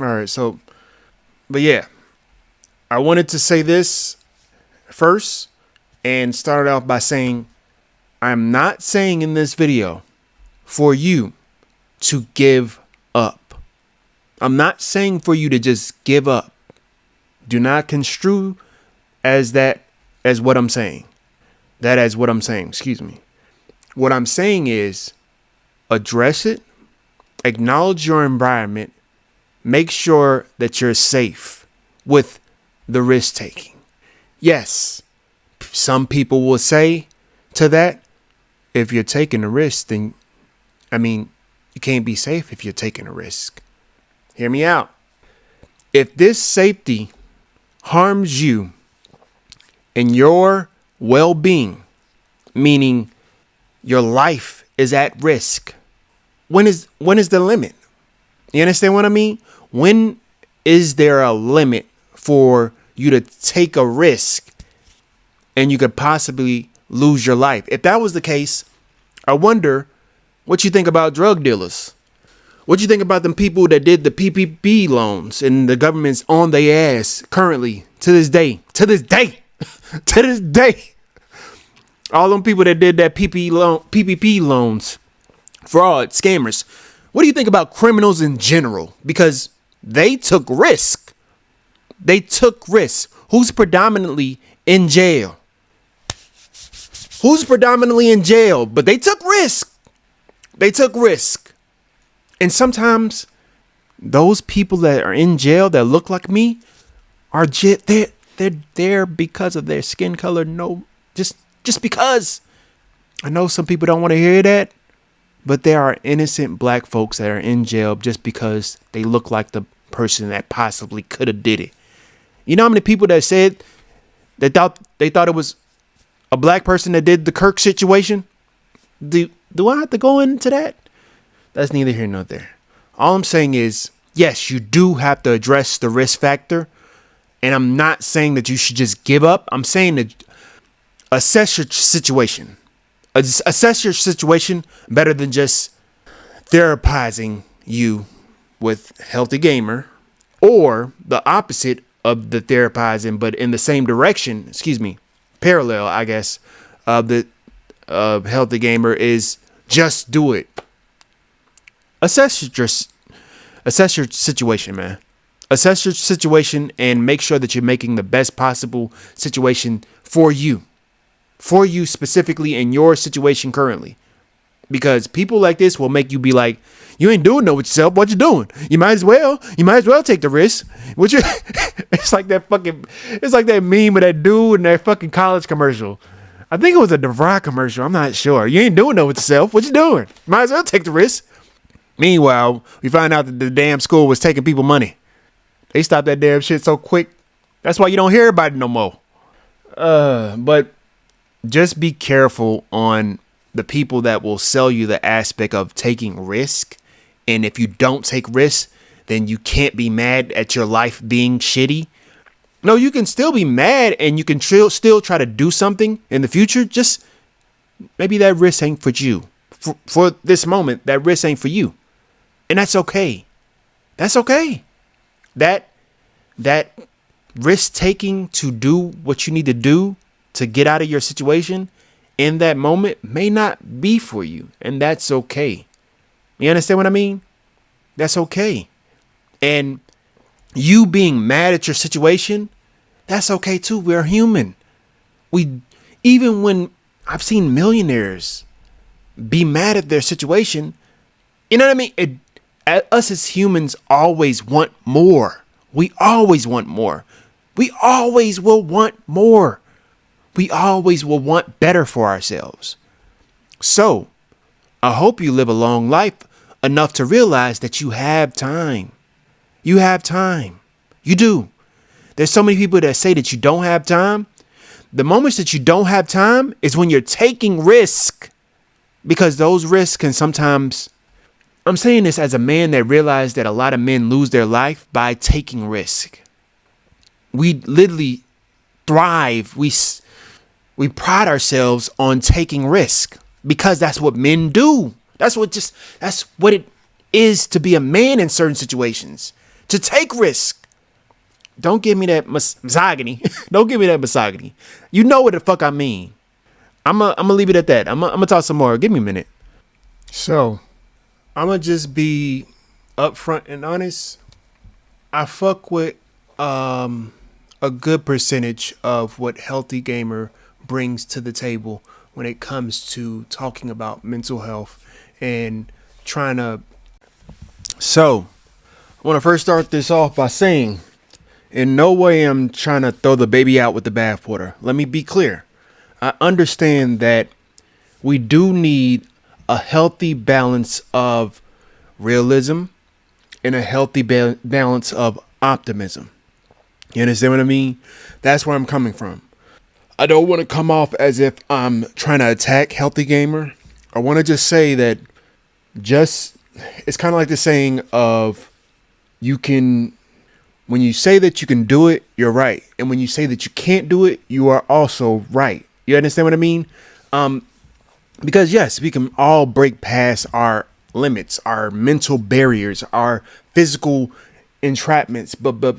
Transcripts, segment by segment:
All right. So, but yeah, I wanted to say this first and start off by saying I'm not saying in this video for you to give up. I'm not saying for you to just give up. Do not construe as that as what I'm saying. That as what I'm saying. Excuse me. What I'm saying is address it, acknowledge your environment, make sure that you're safe with the risk taking. Yes, some people will say to that, if you're taking a risk, then, you can't be safe if you're taking a risk. Hear me out. If this safety harms you and your well-being, meaning your life is at risk, when is the limit? You understand what I mean? When is there a limit for you to take a risk and you could possibly lose your life? If that was the case, I wonder what you think about drug dealers. What you think about them people that did the PPP loans and the government's on their ass currently to this day? All them people that did that PPP loans, fraud, scammers. What do you think about criminals in general? Because they took risk. Who's predominantly in jail? But they took risk. And sometimes those people that are in jail that look like me are they're there because of their skin color. No, just because. I know some people don't want to hear that, but there are innocent black folks that are in jail just because they look like the person that possibly could have did it. You know how many people that said they thought it was a black person that did the Kirk situation? Do I have to go into that? That's neither here nor there. All I'm saying is, yes, you do have to address the risk factor. And I'm not saying that you should just give up. I'm saying that assess your situation. Assess your situation better than just therapizing you with Healthy Gamer, or the opposite of the therapizing, but in the same direction, parallel, I guess, of the Healthy Gamer is just do it. Assess your situation, man. Assess your situation and make sure that you're making the best possible situation for you specifically in your situation currently. Because people like this will make you be like, you ain't doing no with yourself. What you doing? You might as well take the risk. It's like that meme of that dude in that fucking college commercial. I think it was a DeVry commercial. I'm not sure. You ain't doing no with yourself. What you doing? Might as well take the risk. Meanwhile, we find out that the damn school was taking people money. They stopped that damn shit so quick. That's why you don't hear about it no more. But just be careful on the people that will sell you the aspect of taking risk. And if you don't take risks, then you can't be mad at your life being shitty. No, you can still be mad and you can still try to do something in the future. Just maybe that risk ain't for you. For this moment, that risk ain't for you. And that's okay. That's okay. That risk taking to do what you need to do to get out of your situation in that moment may not be for you. And that's okay. You understand what I mean? That's okay. And you being mad at your situation, that's okay too. We're human. Even when I've seen millionaires be mad at their situation, you know what I mean? Us as humans always want more. We always want more. We always will want more. We always will want better for ourselves. So, I hope you live a long life enough to realize that you have time. You have time. You do. There's so many people that say that you don't have time. The moments that you don't have time is when you're taking risk, because those risks can sometimes, I'm saying this as a man that realized that a lot of men lose their life by taking risk. We literally thrive. We pride ourselves on taking risk because that's what men do. That's what is to be a man in certain situations, to take risk. Don't give me that misogyny. Don't give me that misogyny. You know what the fuck I mean. I'm gonna leave it at that. I'm gonna talk some more. Give me a minute. So, I'm gonna just be upfront and honest. I fuck with a good percentage of what Healthy Gamer brings to the table when it comes to talking about mental health and trying to. So, I want to first start this off by saying, in no way I'm trying to throw the baby out with the bathwater. Let me be clear. I understand that we do need a healthy balance of realism and a healthy balance of optimism. You understand what I mean? That's where I'm coming from. I don't want to come off as if I'm trying to attack Healthy Gamer. I want to just say that it's kind of like the saying of when you say that you can do it, you're right. And when you say that you can't do it, you are also right. You understand what I mean? Because yes, we can all break past our limits, our mental barriers, our physical entrapments, but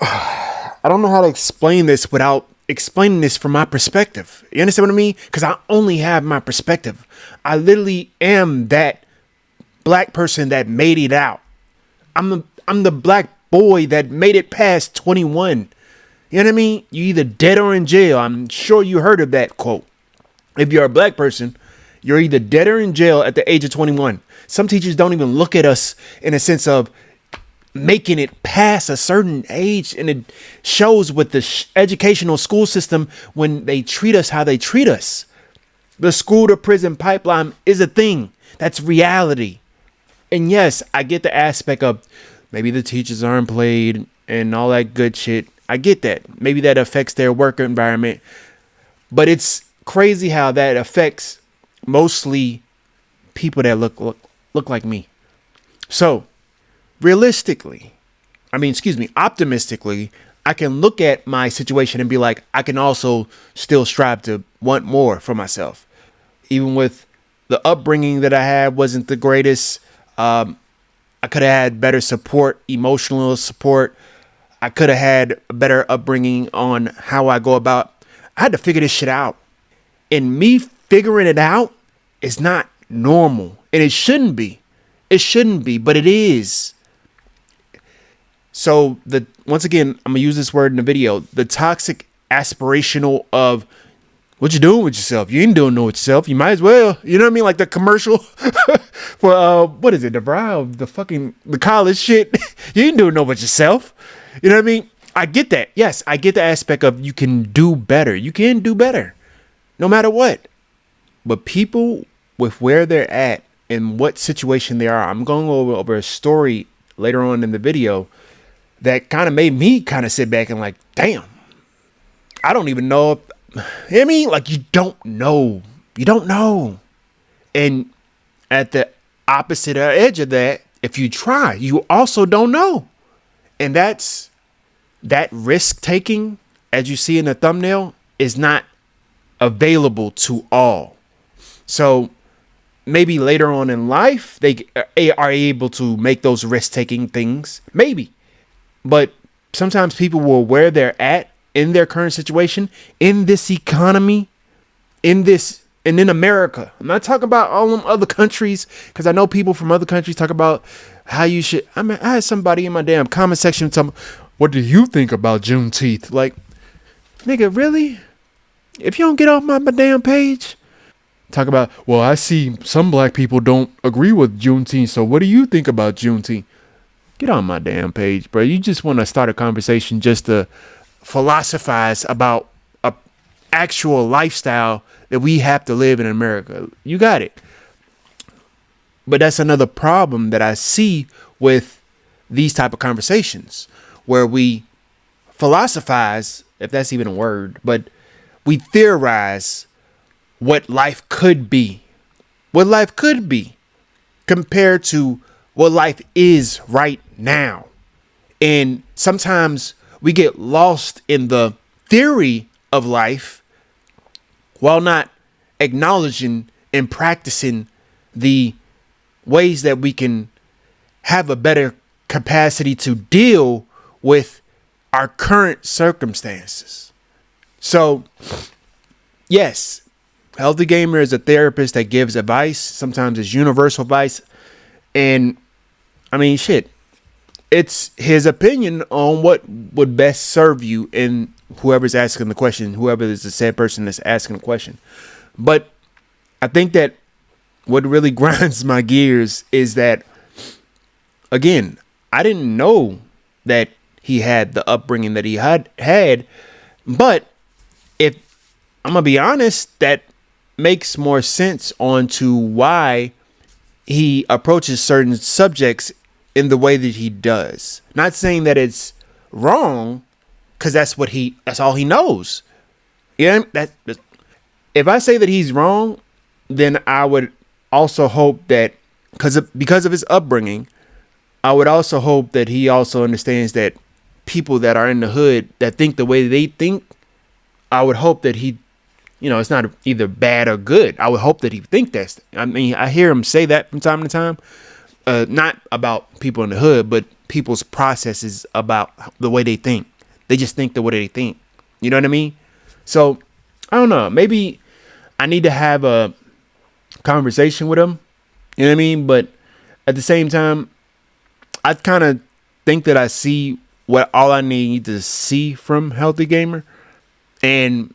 I don't know how to explain this without explaining this from my perspective. You understand what I mean? Because I only have my perspective. I literally am that black person that made it out. I'm the black boy that made it past 21. You know what I mean? You either dead or in jail. I'm sure you heard of that quote. If you're a black person, you're either dead or in jail at the age of 21. Some teachers don't even look at us in a sense of making it past a certain age. And it shows with the educational school system when they treat us how they treat us. The school to prison pipeline is a thing. That's reality. And yes, I get the aspect of maybe the teachers aren't paid and all that good shit. I get that. Maybe that affects their work environment. But it's crazy how that affects mostly people that look like me. So, optimistically, I can look at my situation and be like, I can also still strive to want more for myself. Even with the upbringing that I had wasn't the greatest. I could have had better support, emotional support. I could have had a better upbringing on how I go about. I had to figure this shit out. And me figuring it out is not normal. And it shouldn't be. It shouldn't be, but it is. So once again, I'm gonna use this word in the video. The toxic aspirational of what you doing with yourself? You ain't doing no with yourself. You might as well. You know what I mean? Like the commercial for what is it? The college shit. You ain't doing no with yourself. You know what I mean? I get that. Yes, I get the aspect of you can do better. You can do better, no matter what. But people with where they're at and what situation they are, I'm going over a story later on in the video that kind of made me kind of sit back and like, damn, I don't even know. You know what I mean? Like, you don't know. You don't know. And at the opposite edge of that, if you try, you also don't know. And that risk taking, as you see in the thumbnail, is not available to all. So maybe later on in life, they are able to make those risk taking things. Maybe. But sometimes people will where they're at in their current situation, in this economy, in America. I'm not talking about all them other countries, because I know people from other countries talk about how you should. I mean, I had somebody in my damn comment section tell me, what do you think about Juneteenth? Like, nigga, really? If you don't get off my damn page, talk about, well, I see some black people don't agree with Juneteenth, so what do you think about Juneteenth? Get on my damn page, bro. You just want to start a conversation just to philosophize about a actual lifestyle that we have to live in America. You got it. But that's another problem that I see with these type of conversations, where we philosophize, if that's even a word, but we theorize what life could be. What life could be compared to what life is right now. And sometimes we get lost in the theory of life while not acknowledging and practicing the ways that we can have a better capacity to deal with our current circumstances. So, yes, Healthy Gamer is a therapist that gives advice. Sometimes it's universal advice. And I mean, shit, it's his opinion on what would best serve you and whoever's asking the question, whoever is the said person that's asking the question. But I think that what really grinds my gears is that, again, I didn't know that he had the upbringing that he had, but if I'm gonna be honest, that makes more sense onto why he approaches certain subjects in the way that he does. Not saying that it's wrong, because that's all he knows. Yeah, if I say that he's wrong, then I would also hope that because of his upbringing, I would also hope that he also understands that people that are in the hood that think the way they think, I would hope that he, it's not either bad or good. I would hope that he think that's, I mean, I hear him say that from time to time, not about people in the hood, but people's processes about the way they think. They just think the way they think. You know what I mean? So I don't know. Maybe I need to have a conversation with him. You know what I mean? But at the same time, I kind of think that I see what all I need to see from Healthy Gamer. And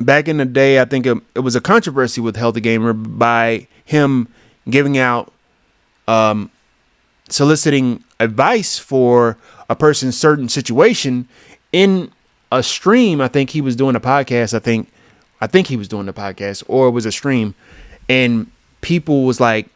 back in the day, I think it was a controversy with Healthy Gamer by him giving out, soliciting advice for a person's certain situation in a stream. I think he was doing a podcast. I think he was doing a podcast, or it was a stream, and people was like,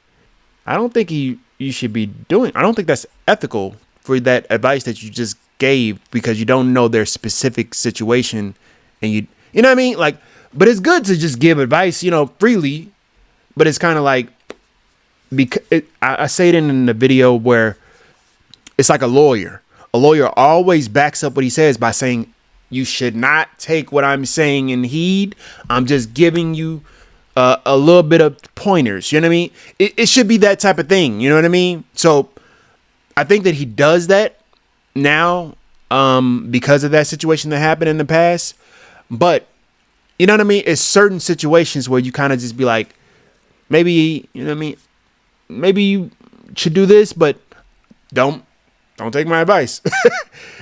I don't think you should be doing. I don't think that's ethical for that advice that you just gave, because you don't know their specific situation, and you know what I mean? Like, but it's good to just give advice, freely. But it's kind of like, because I say it in the video where it's like a lawyer. A lawyer always backs up what he says by saying, you should not take what I'm saying in heed. I'm just giving you a little bit of pointers. You know what I mean? It should be that type of thing. You know what I mean? So I think that he does that now because of that situation that happened in the past. But you know what I mean? It's certain situations where you kind of just be like, maybe, you know what I mean? Maybe you should do this, but don't take my advice.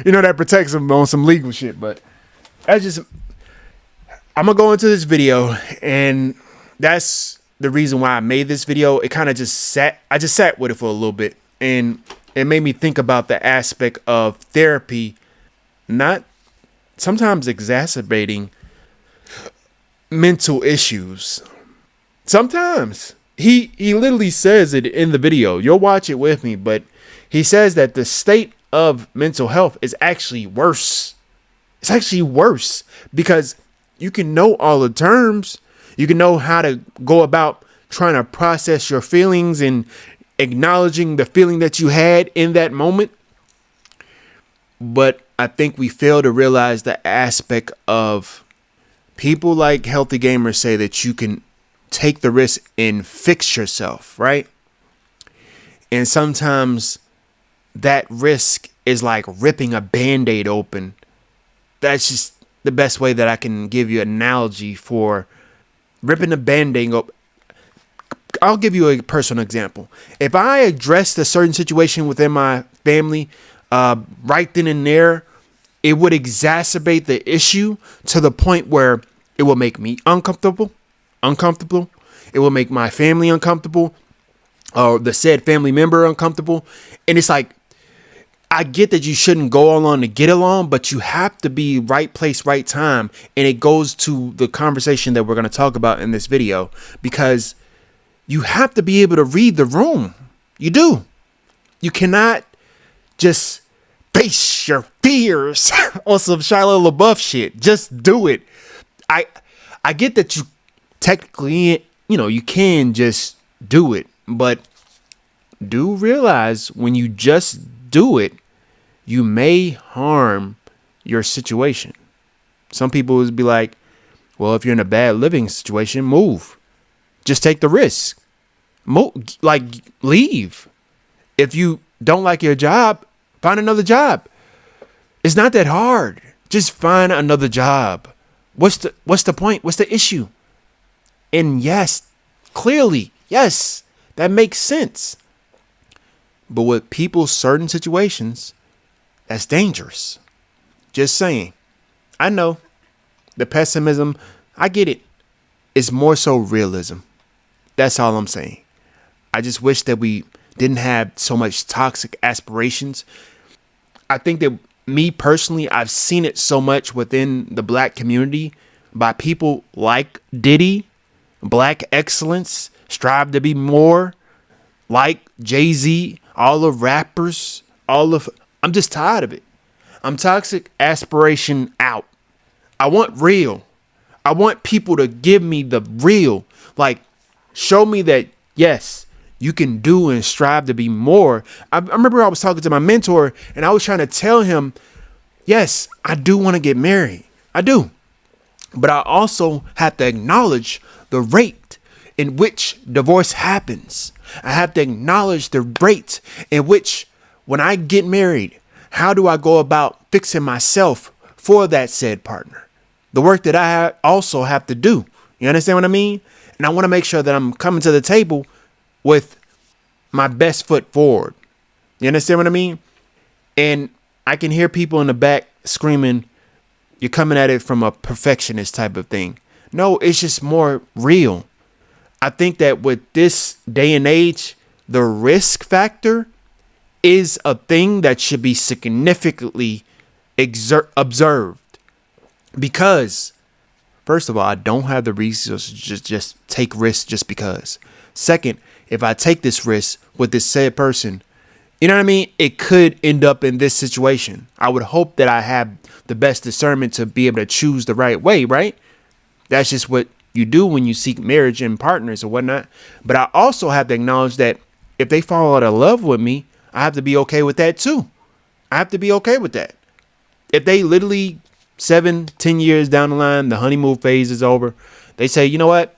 That protects him on some legal shit. But I'm going to go into this video, and that's the reason why I made this video. It kind of I just sat with it for a little bit, and it made me think about the aspect of therapy, not sometimes exacerbating mental issues. Sometimes he literally says it in the video. You'll watch it with me, but he says that the state of mental health is actually worse. It's actually worse because you can know all the terms. You can know how to go about trying to process your feelings and acknowledging the feeling that you had in that moment. But I think we fail to realize the aspect of people like Healthy Gamers say that you can take the risk and fix yourself, right? And sometimes that risk is like ripping a Band-Aid open. That's just the best way that I can give you an analogy for ripping a Band-Aid open. I'll give you a personal example. If I addressed a certain situation within my family right then and there, it would exacerbate the issue to the point where it will make me uncomfortable. It will make my family uncomfortable, or the said family member uncomfortable. And it's like, I get that you shouldn't go along to get along, but you have to be right place, right time. And it goes to the conversation that we're going to talk about in this video, because you have to be able to read the room. You do. You cannot just face your fears on some Shia LaBeouf shit. Just do it. I get that you technically, you can just do it, but do realize when you just do it, you may harm your situation. Some people would be like, well, if you're in a bad living situation, move. Just take the risk. Like, leave. If you don't like your job, find another job. It's not that hard. Just find another job. What's the point? What's the issue? And yes, clearly, yes, that makes sense. But with people's certain situations, that's dangerous. Just saying. I know the pessimism, I get it. It's more so realism. That's all I'm saying. I just wish that we didn't have so much toxic aspirations. I think that me personally, I've seen it so much within the black community by people like Diddy, Black Excellence, Strive to Be More, like Jay-Z, all the rappers, I'm just tired of it. I'm toxic aspiration out. I want real. I want people to give me the real, like show me that, yes, you can do and strive to be more. I remember I was talking to my mentor and I was trying to tell him, yes, I do want to get married. I do. But I also have to acknowledge the rate in which divorce happens. I have to acknowledge the rate in which when I get married, how do I go about fixing myself for that said partner? The work that I also have to do. You understand what I mean? And I want to make sure that I'm coming to the table with my best foot forward. You understand what I mean? And I can hear people in the back screaming, you're coming at it from a perfectionist type of thing. No, it's just more real. I think that with this day and age, the risk factor is a thing that should be significantly observed. Because, first of all, I don't have the resources to just take risks just because. Second, if I take this risk with this said person, you know what I mean? It could end up in this situation. I would hope that I have the best discernment to be able to choose the right way, right? That's just what you do when you seek marriage and partners or whatnot. But I also have to acknowledge that if they fall out of love with me, I have to be okay with that too. I have to be okay with that. If they literally 7-10 years down the line, the honeymoon phase is over, they say, you know what?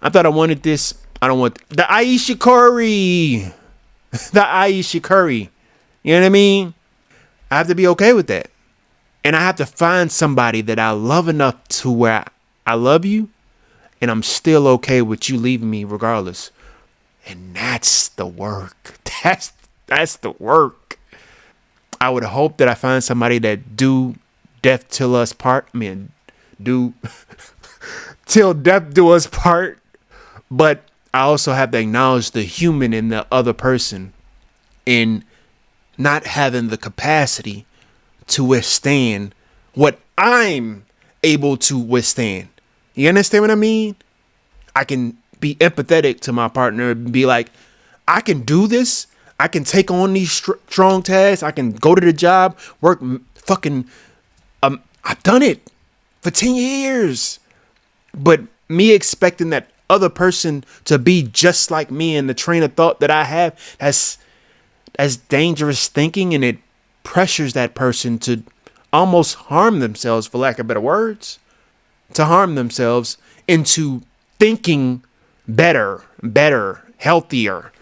I thought I wanted this. I don't want the Aisha Curry. The Aisha Curry. You know what I mean? I have to be okay with that. And I have to find somebody that I love enough to where I love you and I'm still okay with you leaving me regardless. And that's the work. That's the work. I would hope that I find somebody that do death till us part. Do till death do us part. But I also have to acknowledge the human in the other person in not having the capacity to withstand what I'm able to withstand. You understand what I mean? I can be empathetic to my partner and be like, I can do this. I can take on these strong tasks. I can go to the job, work fucking. I've done it for 10 years. But me expecting that other person to be just like me and the train of thought that I have, that's dangerous thinking, and it pressures that person to almost harm themselves, for lack of better words, to harm themselves into thinking better, healthier,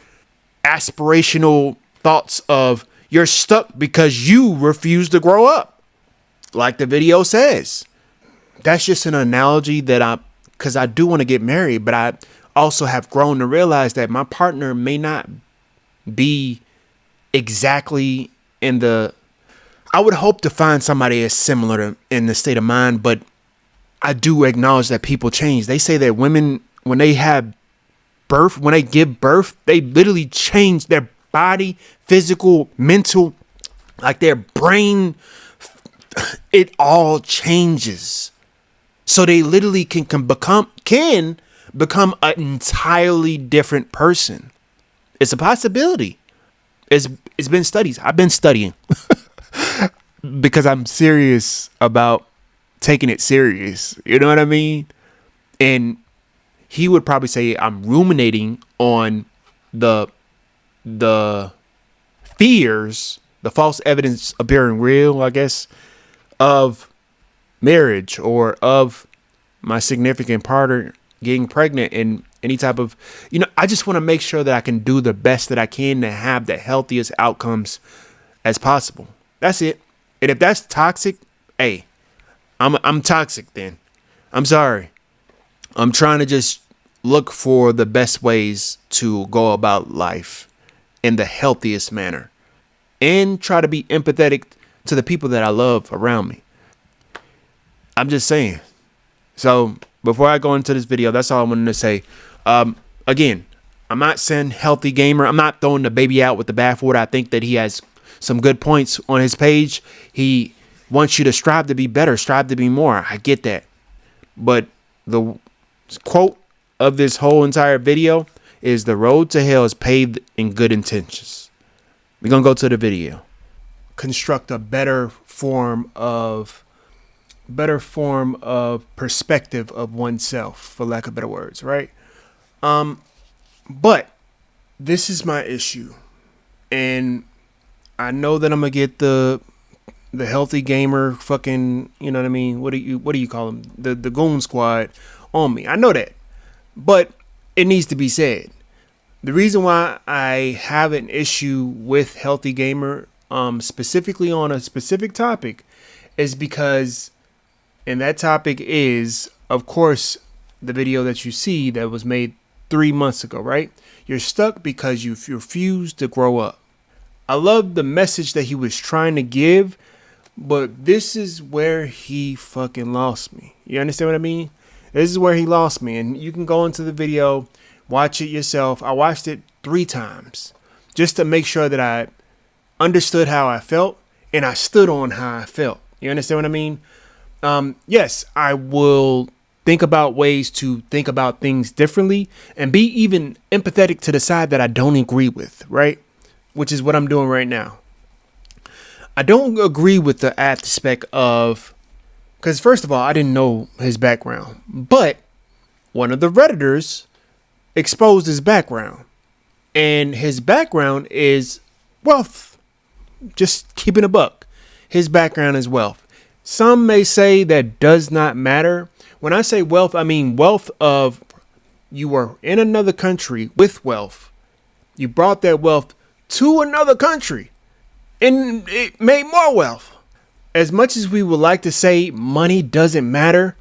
aspirational thoughts of you're stuck because you refuse to grow up. Like the video says. That's just an analogy that because I do want to get married, but I also have grown to realize that my partner may not be exactly I would hope to find somebody as similar in the state of mind, but I do acknowledge that people change. They say that women, when they give birth, they literally change their body, physical, mental, like their brain, it all changes. So they literally can become an entirely different person. It's a possibility. It's been studies. I've been studying because I'm serious about taking it serious. You know what I mean? And he would probably say I'm ruminating on the fears, the false evidence appearing real, I guess, of marriage or of my significant partner getting pregnant. And any type of, I just want to make sure that I can do the best that I can to have the healthiest outcomes as possible. That's it. And if that's toxic, hey, I'm toxic then. I'm sorry. I'm trying to just look for the best ways to go about life in the healthiest manner and try to be empathetic to the people that I love around me. I'm just saying. So before I go into this video, that's all I wanted to say. Again, I'm not saying healthy gamer. I'm not throwing the baby out with the bathwater. I think that he has some good points on his page. He wants you to strive to be better, strive to be more. I get that. But the quote of this whole entire video is the road to hell is paved in good intentions. We're going to go to the video. Construct a better form of perspective of oneself, for lack of better words, right? But this is my issue. And I know that I'm going to get the healthy gamer fucking, you know what I mean? What do you call them? The goon squad on me. I know that. But it needs to be said. The reason why I have an issue with healthy gamer, specifically on a specific topic, is because, and that topic is, of course, the video that you see that was made 3 months ago, right? You're stuck because you refuse to grow up. I love the message that he was trying to give, but this is where he fucking lost me. You understand what I mean? This is where he lost me. And you can go into the video, watch it yourself. I watched it 3 times just to make sure that I understood how I felt and I stood on how I felt. You understand what I mean? Yes, I will think about ways to think about things differently and be even empathetic to the side that I don't agree with, right? Which is what I'm doing right now. I don't agree with the aspect of, because first of all, I didn't know his background, but one of the Redditors exposed his background, and his background is wealth. Just keeping a buck. His background is wealth. Some may say that does not matter. When I say wealth, I mean wealth of you were in another country with wealth. You brought that wealth to another country and it made more wealth. As much as we would like to say money doesn't matter,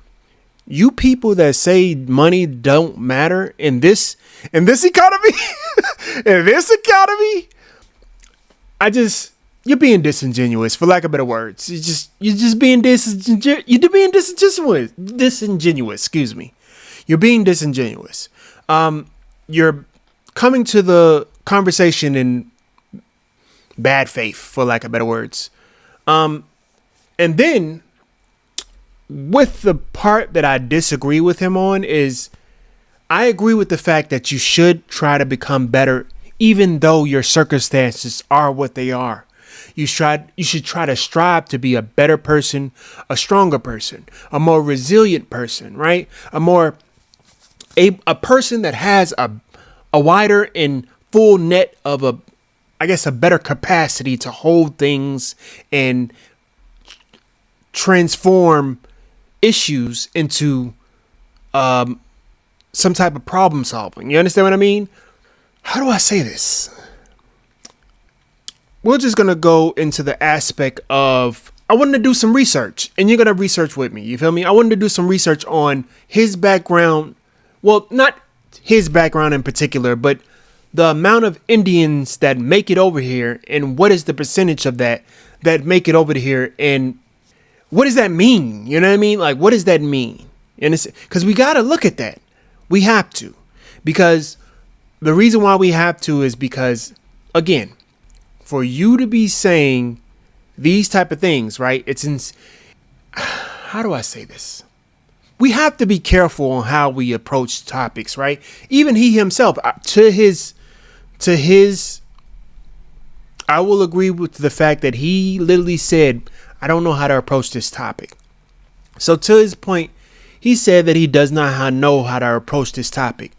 you people that say money don't matter in this economy, you're being disingenuous, for lack of better words. You're just being disingenuous. Excuse me. You're being disingenuous. You're coming to the conversation in bad faith, for lack of better words. And then with the part that I disagree with him on is I agree with the fact that you should try to become better, even though your circumstances are what they are. You should try to strive to be a better person, a stronger person, a more resilient person, right? A person that has a wider and full net of a better capacity to hold things and transform issues into some type of problem solving. You understand what I mean? How do I say this? We're just going to go into the aspect of, I wanted to do some research, and you're going to research with me. You feel me? I wanted to do some research on his background. Well, not his background in particular, but the amount of Indians that make it over here, and what is the percentage of that make it over to here, and what does that mean? You know what I mean? Like, what does that mean? Because we got to look at that. We have to. Because the reason why we have to is because, again, for you to be saying these type of things, right? How do I say this? We have to be careful on how we approach topics, right? Even he himself, to his, I will agree with the fact that he literally said, I don't know how to approach this topic. So to his point, he said that he does not know how to approach this topic.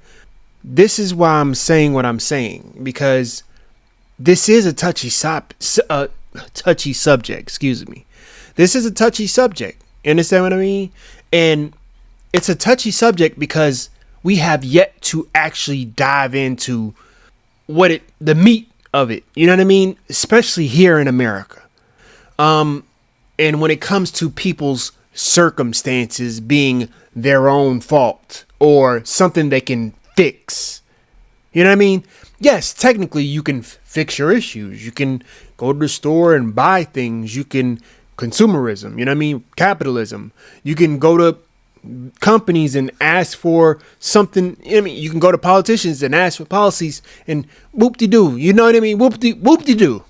This is why I'm saying what I'm saying, because this is a touchy subject. Excuse me. This is a touchy subject. You understand what I mean? And it's a touchy subject because we have yet to actually dive into the meat of it. You know what I mean? Especially here in America. And when it comes to people's circumstances being their own fault or something they can fix. You know what I mean? Yes, technically you can fix your issues. You can go to the store and buy things. You can consumerism, you know what I mean? Capitalism. You can go to companies and ask for something. I mean, you can go to politicians and ask for policies and whoop-de-doo. You know what I mean? Whoop-de-doo.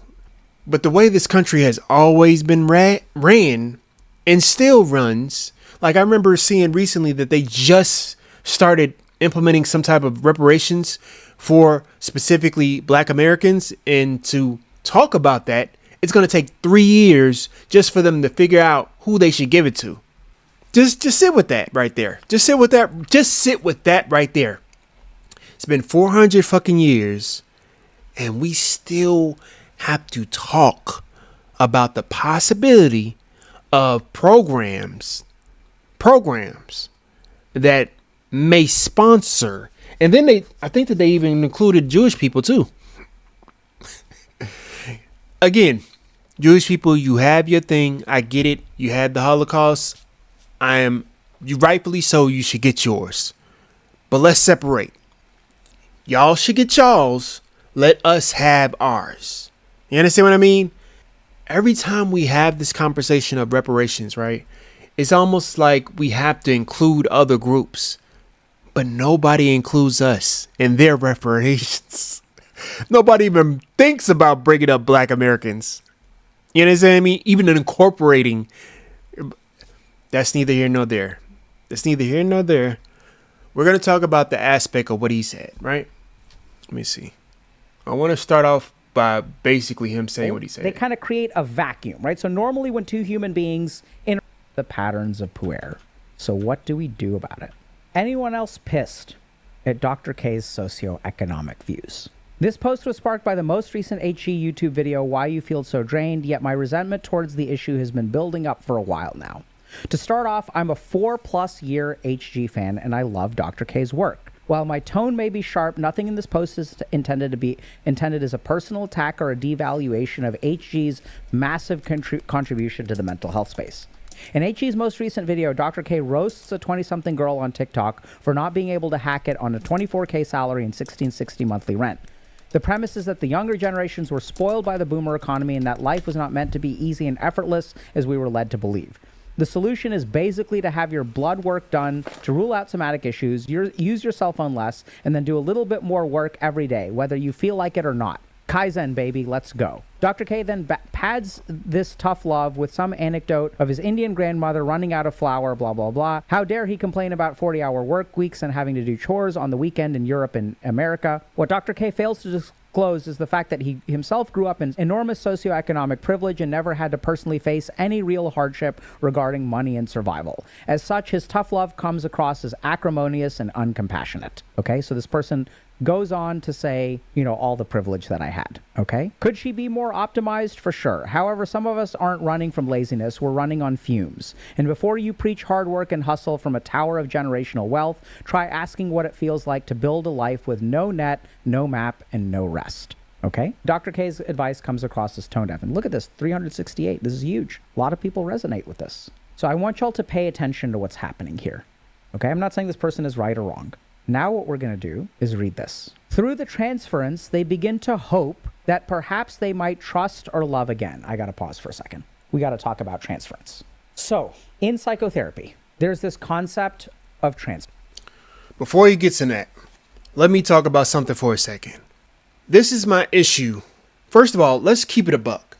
But the way this country has always been ran and still runs, like I remember seeing recently that they just started implementing some type of reparations for specifically Black Americans. And to talk about that, it's going to take 3 years just for them to figure out who they should give it to. Just sit with that right there. Just sit with that right there. It's been 400 fucking years and we still have to talk about the possibility of programs that may sponsor. And then I think that they even included Jewish people too. Again, Jewish people, you have your thing. I get it. You had the Holocaust. You rightfully so, you should get yours. But let's separate. Y'all should get y'all's. Let us have ours. You understand what I mean? Every time we have this conversation of reparations, right? It's almost like we have to include other groups, but nobody includes us in their reparations. Nobody even thinks about bringing up Black Americans. You understand what I mean? Even incorporating. That's neither here nor there. We're going to talk about the aspect of what he said, right? Let me see. I want to start off by basically him saying what he said. They kind of create a vacuum, right? So normally when two human beings in the patterns of puer. So what do we do about it? Anyone else pissed at Dr. K's socioeconomic views? This post was sparked by the most recent HG YouTube video, Why You Feel So Drained, yet my resentment towards the issue has been building up for a while now. To start off, I'm a 4+ year HG fan and I love Dr. K's work. While my tone may be sharp, nothing in this post is intended as a personal attack or a devaluation of HG's massive contribution to the mental health space. In HG's most recent video, Dr. K roasts a 20-something girl on TikTok for not being able to hack it on a $24K salary and $1,660 monthly rent. The premise is that the younger generations were spoiled by the boomer economy and that life was not meant to be easy and effortless as we were led to believe. The solution is basically to have your blood work done to rule out somatic issues, use your cell phone less, and then do a little bit more work every day, whether you feel like it or not. Kaizen, baby, let's go. Dr. K then pads this tough love with some anecdote of his Indian grandmother running out of flour, blah, blah, blah. How dare he complain about 40-hour work weeks and having to do chores on the weekend in Europe and America? What Dr. K fails to disclose is the fact that he himself grew up in enormous socioeconomic privilege and never had to personally face any real hardship regarding money and survival. As such, his tough love comes across as acrimonious and uncompassionate. Okay, so this person goes on to say, all the privilege that I had, okay? Could she be more optimized? For sure. However, some of us aren't running from laziness, we're running on fumes. And before you preach hard work and hustle from a tower of generational wealth, try asking what it feels like to build a life with no net, no map, and no rest. Okay? Dr. K's advice comes across as tone deaf. And look at this, 368. This is huge. A lot of people resonate with this. So I want y'all to pay attention to what's happening here. Okay? I'm not saying this person is right or wrong. Now what we're going to do is read this. Through the transference, they begin to hope that perhaps they might trust or love again. I got to pause for a second. We got to talk about transference. So in psychotherapy, there's this concept of transference. Before he gets in that, let me talk about something for a second. This is my issue. First of all, let's keep it a buck.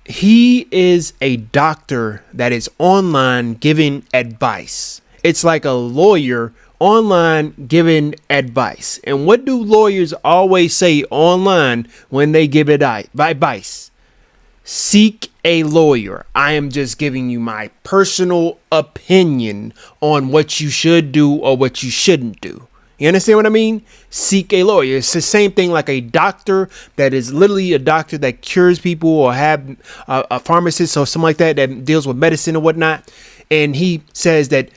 He is a doctor that is online giving advice. It's like a lawyer online giving advice. And what do lawyers always say online when they give advice? Seek a lawyer. I am just giving you my personal opinion on what you should do or what you shouldn't do. You understand what I mean? Seek a lawyer. It's the same thing like a doctor that is literally a doctor that cures people, or have a pharmacist or something like that that deals with medicine or whatnot. And he says that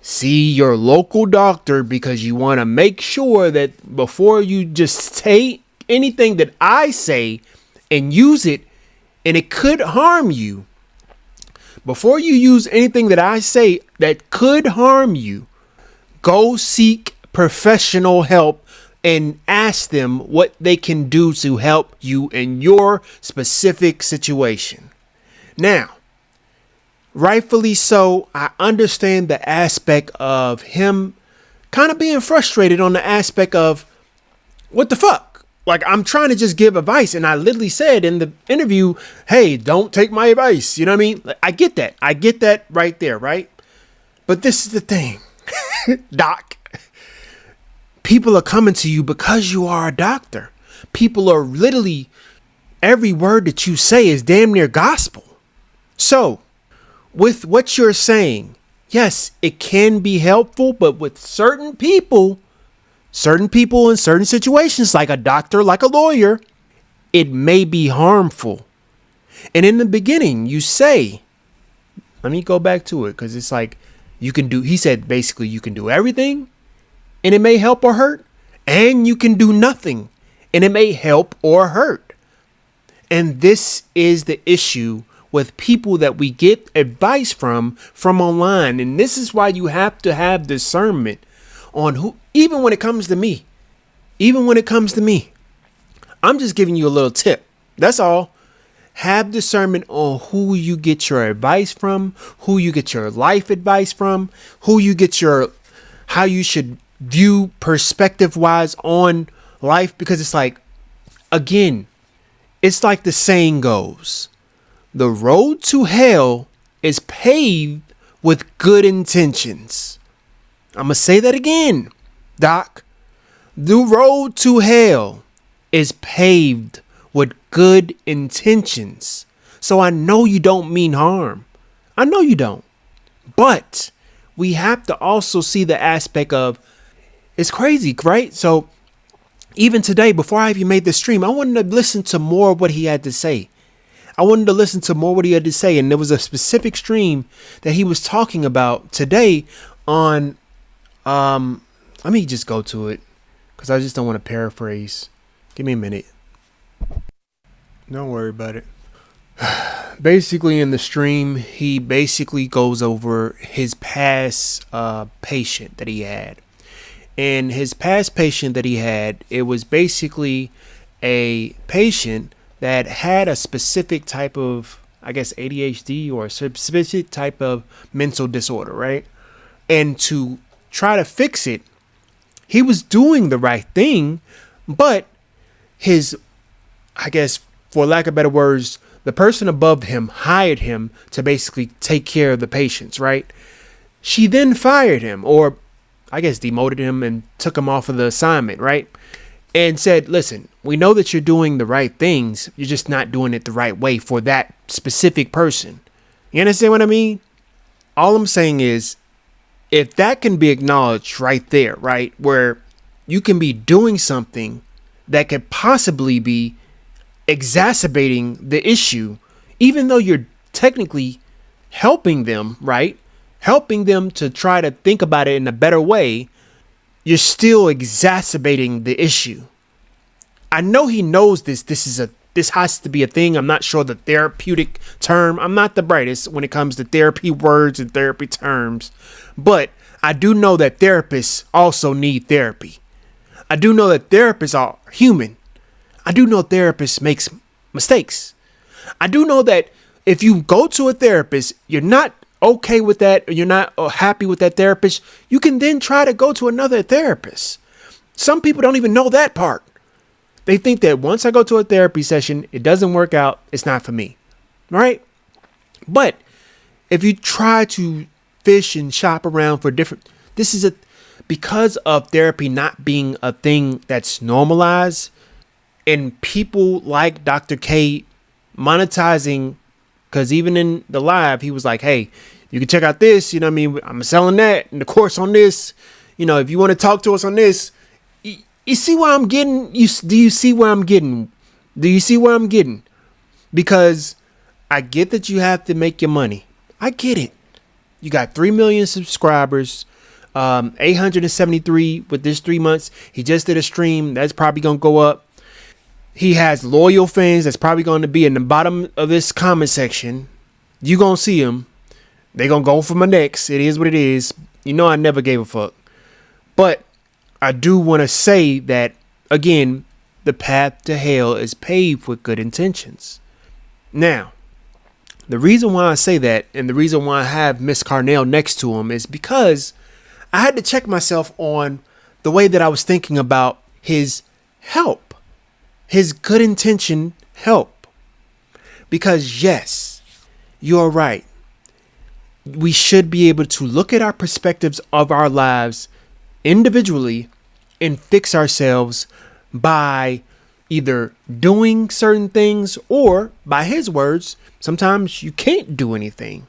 see your local doctor, because you want to make sure that before you just take anything that I say and use it, and it could harm you. Before you use anything that I say that could harm you, go seek professional help and ask them what they can do to help you in your specific situation. Now, rightfully so, I understand the aspect of him kind of being frustrated on the aspect of what the fuck? Like, I'm trying to just give advice, and I literally said in the interview, hey, don't take my advice. You know what I mean? Like, I get that. I get that right there, right? But this is the thing, Doc. People are coming to you because you are a doctor. People are literally, every word that you say is damn near gospel. So, with what you're saying, yes, it can be helpful, but with certain people in certain situations, like a doctor, like a lawyer, it may be harmful. And in the beginning, you say, let me go back to it, because it's like, he said basically you can do everything and it may help or hurt, and you can do nothing and it may help or hurt. And this is the issue with people that we get advice from online. And this is why you have to have discernment on who, even when it comes to me, I'm just giving you a little tip. That's all. Have discernment on who you get your advice from, who you get your life advice from, who you get how you should view perspective wise on life. Because it's like, again, it's like the saying goes, the road to hell is paved with good intentions. I'm going to say that again, Doc. The road to hell is paved with good intentions. So I know you don't mean harm. I know you don't. But we have to also see the aspect of, it's crazy, right? So even today, before I even made the stream, I wanted to listen to more of what he had to say. And there was a specific stream that he was talking about today on, let me just go to it, because I just don't want to paraphrase. Give me a minute. Don't worry about it. Basically, in the stream, he basically goes over his past patient that he had. And his past patient that he had, it was basically a patient that had a specific type of, I guess, ADHD or a specific type of mental disorder, right? And to try to fix it, he was doing the right thing, but his, I guess, for lack of better words, the person above him hired him to basically take care of the patients, right? She then fired him, or I guess demoted him and took him off of the assignment, right? And said, listen, we know that you're doing the right things. You're just not doing it the right way for that specific person. You understand what I mean? All I'm saying is, if that can be acknowledged right there, right, where you can be doing something that could possibly be exacerbating the issue, even though you're technically helping them, right? Helping them to try to think about it in a better way, you're still exacerbating the issue. I know he knows this. This has to be a thing. I'm not sure the therapeutic term. I'm not the brightest when it comes to therapy words and therapy terms, but I do know that therapists also need therapy. I do know that therapists are human. I do know therapists makes mistakes. I do know that if you go to a therapist, you're not okay with that, or you're not happy with that therapist, you can then try to go to another therapist. Some people don't even know that part. They think that once I go to a therapy session, it doesn't work out, it's not for me, right? But if you try to fish and shop around for because of therapy not being a thing that's normalized, and people like Dr. K monetizing, because even in the live, he was like, hey, you can check out this, you know what I mean? I'm selling that and the course on this. You know, if you want to talk to us on this, you see where I'm getting? Do you see where I'm getting? Do you see where I'm getting? Because I get that you have to make your money. I get it. You got 3 million subscribers. 873 with this 3 months. He just did a stream that's probably gonna go up. He has loyal fans that's probably going to be in the bottom of this comment section. You gonna see them. They gonna go for my next. It is what it is. You know I never gave a fuck. But I do want to say that, again, the path to hell is paved with good intentions. Now, the reason why I say that, and the reason why I have Miss Carnell next to him, is because I had to check myself on the way that I was thinking about his help, his good intention help. Because yes, you're right. We should be able to look at our perspectives of our lives individually and fix ourselves by either doing certain things, or by his words, sometimes you can't do anything.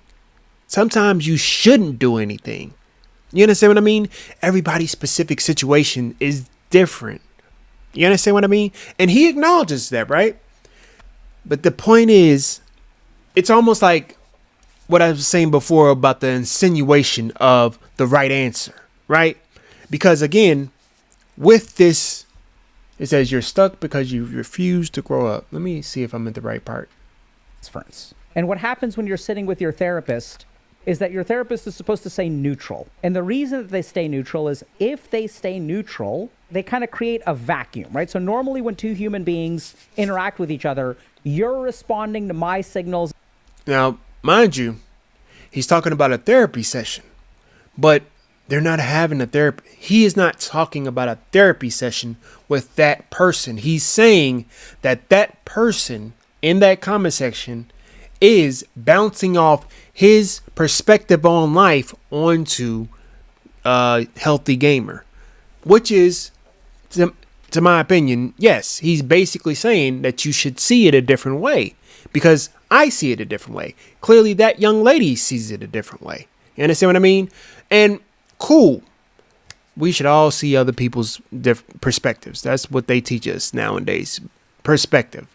Sometimes you shouldn't do anything. You understand what I mean? Everybody's specific situation is different. You understand what I mean? And he acknowledges that, right? But the point is, it's almost like what I was saying before about the insinuation of the right answer, right? Because again, with this, it says you're stuck because you refuse to grow up. Let me see if I'm at the right part. And what happens when you're sitting with your therapist is that your therapist is supposed to stay neutral. And the reason that they stay neutral is if they stay neutral, they kind of create a vacuum, right? So normally when two human beings interact with each other, you're responding to my signals. Now, mind you, he's talking about a therapy session, but they're not having a therapy. He is not talking about a therapy session with that person. He's saying that that person in that comment section is bouncing off his perspective on life onto a healthy gamer, which is, to my opinion, yes, he's basically saying that you should see it a different way, because I see it a different way. Clearly, that young lady sees it a different way. You understand what I mean? And cool. We should all see other people's perspectives. That's what they teach us nowadays. Perspective.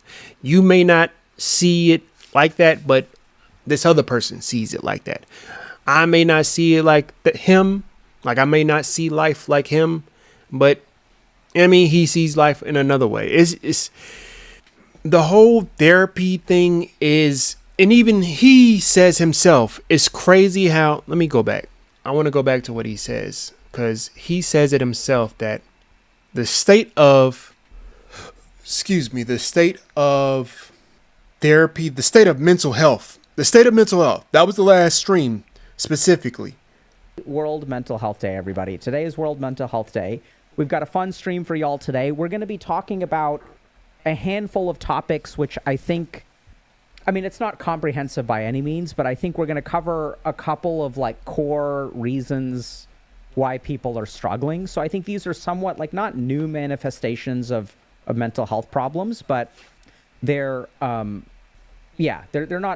You may not see it like that, but this other person sees it like that. I may not see it like him. Like I may not see life like him, but I mean, he sees life in another way. It's the whole therapy thing is, and even he says himself, it's crazy how, let me go back. I want to go back to what he says, because he says it himself that the state of therapy, the state of mental health, that was the last stream specifically. World Mental Health Day, everybody. Today is World Mental Health Day. We've got a fun stream for y'all today. We're going to be talking about a handful of topics, which I think, I mean, it's not comprehensive by any means, but I think we're going to cover a couple of like core reasons why people are struggling. So I think these are somewhat like not new manifestations of mental health problems, but they're not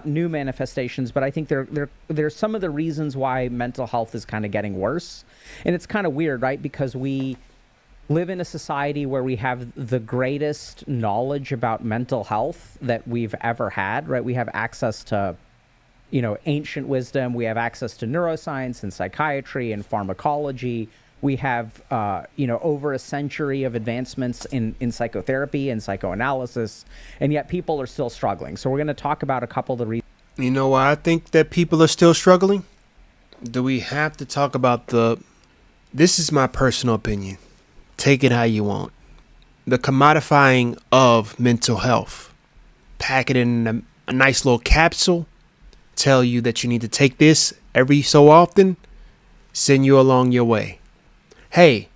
new manifestations, but I think they're some of the reasons why mental health is kind of getting worse. And it's kind of weird, right? Because we live in a society where we have the greatest knowledge about mental health that we've ever had, right? We have access to, ancient wisdom. We have access to neuroscience and psychiatry and pharmacology. We have, over a century of advancements in psychotherapy and psychoanalysis, and yet people are still struggling. So we're going to talk about a couple of the reasons. You know why I think that people are still struggling? Do we have to talk about this is my personal opinion. Take it how you want. The commodifying of mental health. Pack it in a nice little capsule. Tell you that you need to take this every so often. Send you along your way. Hey,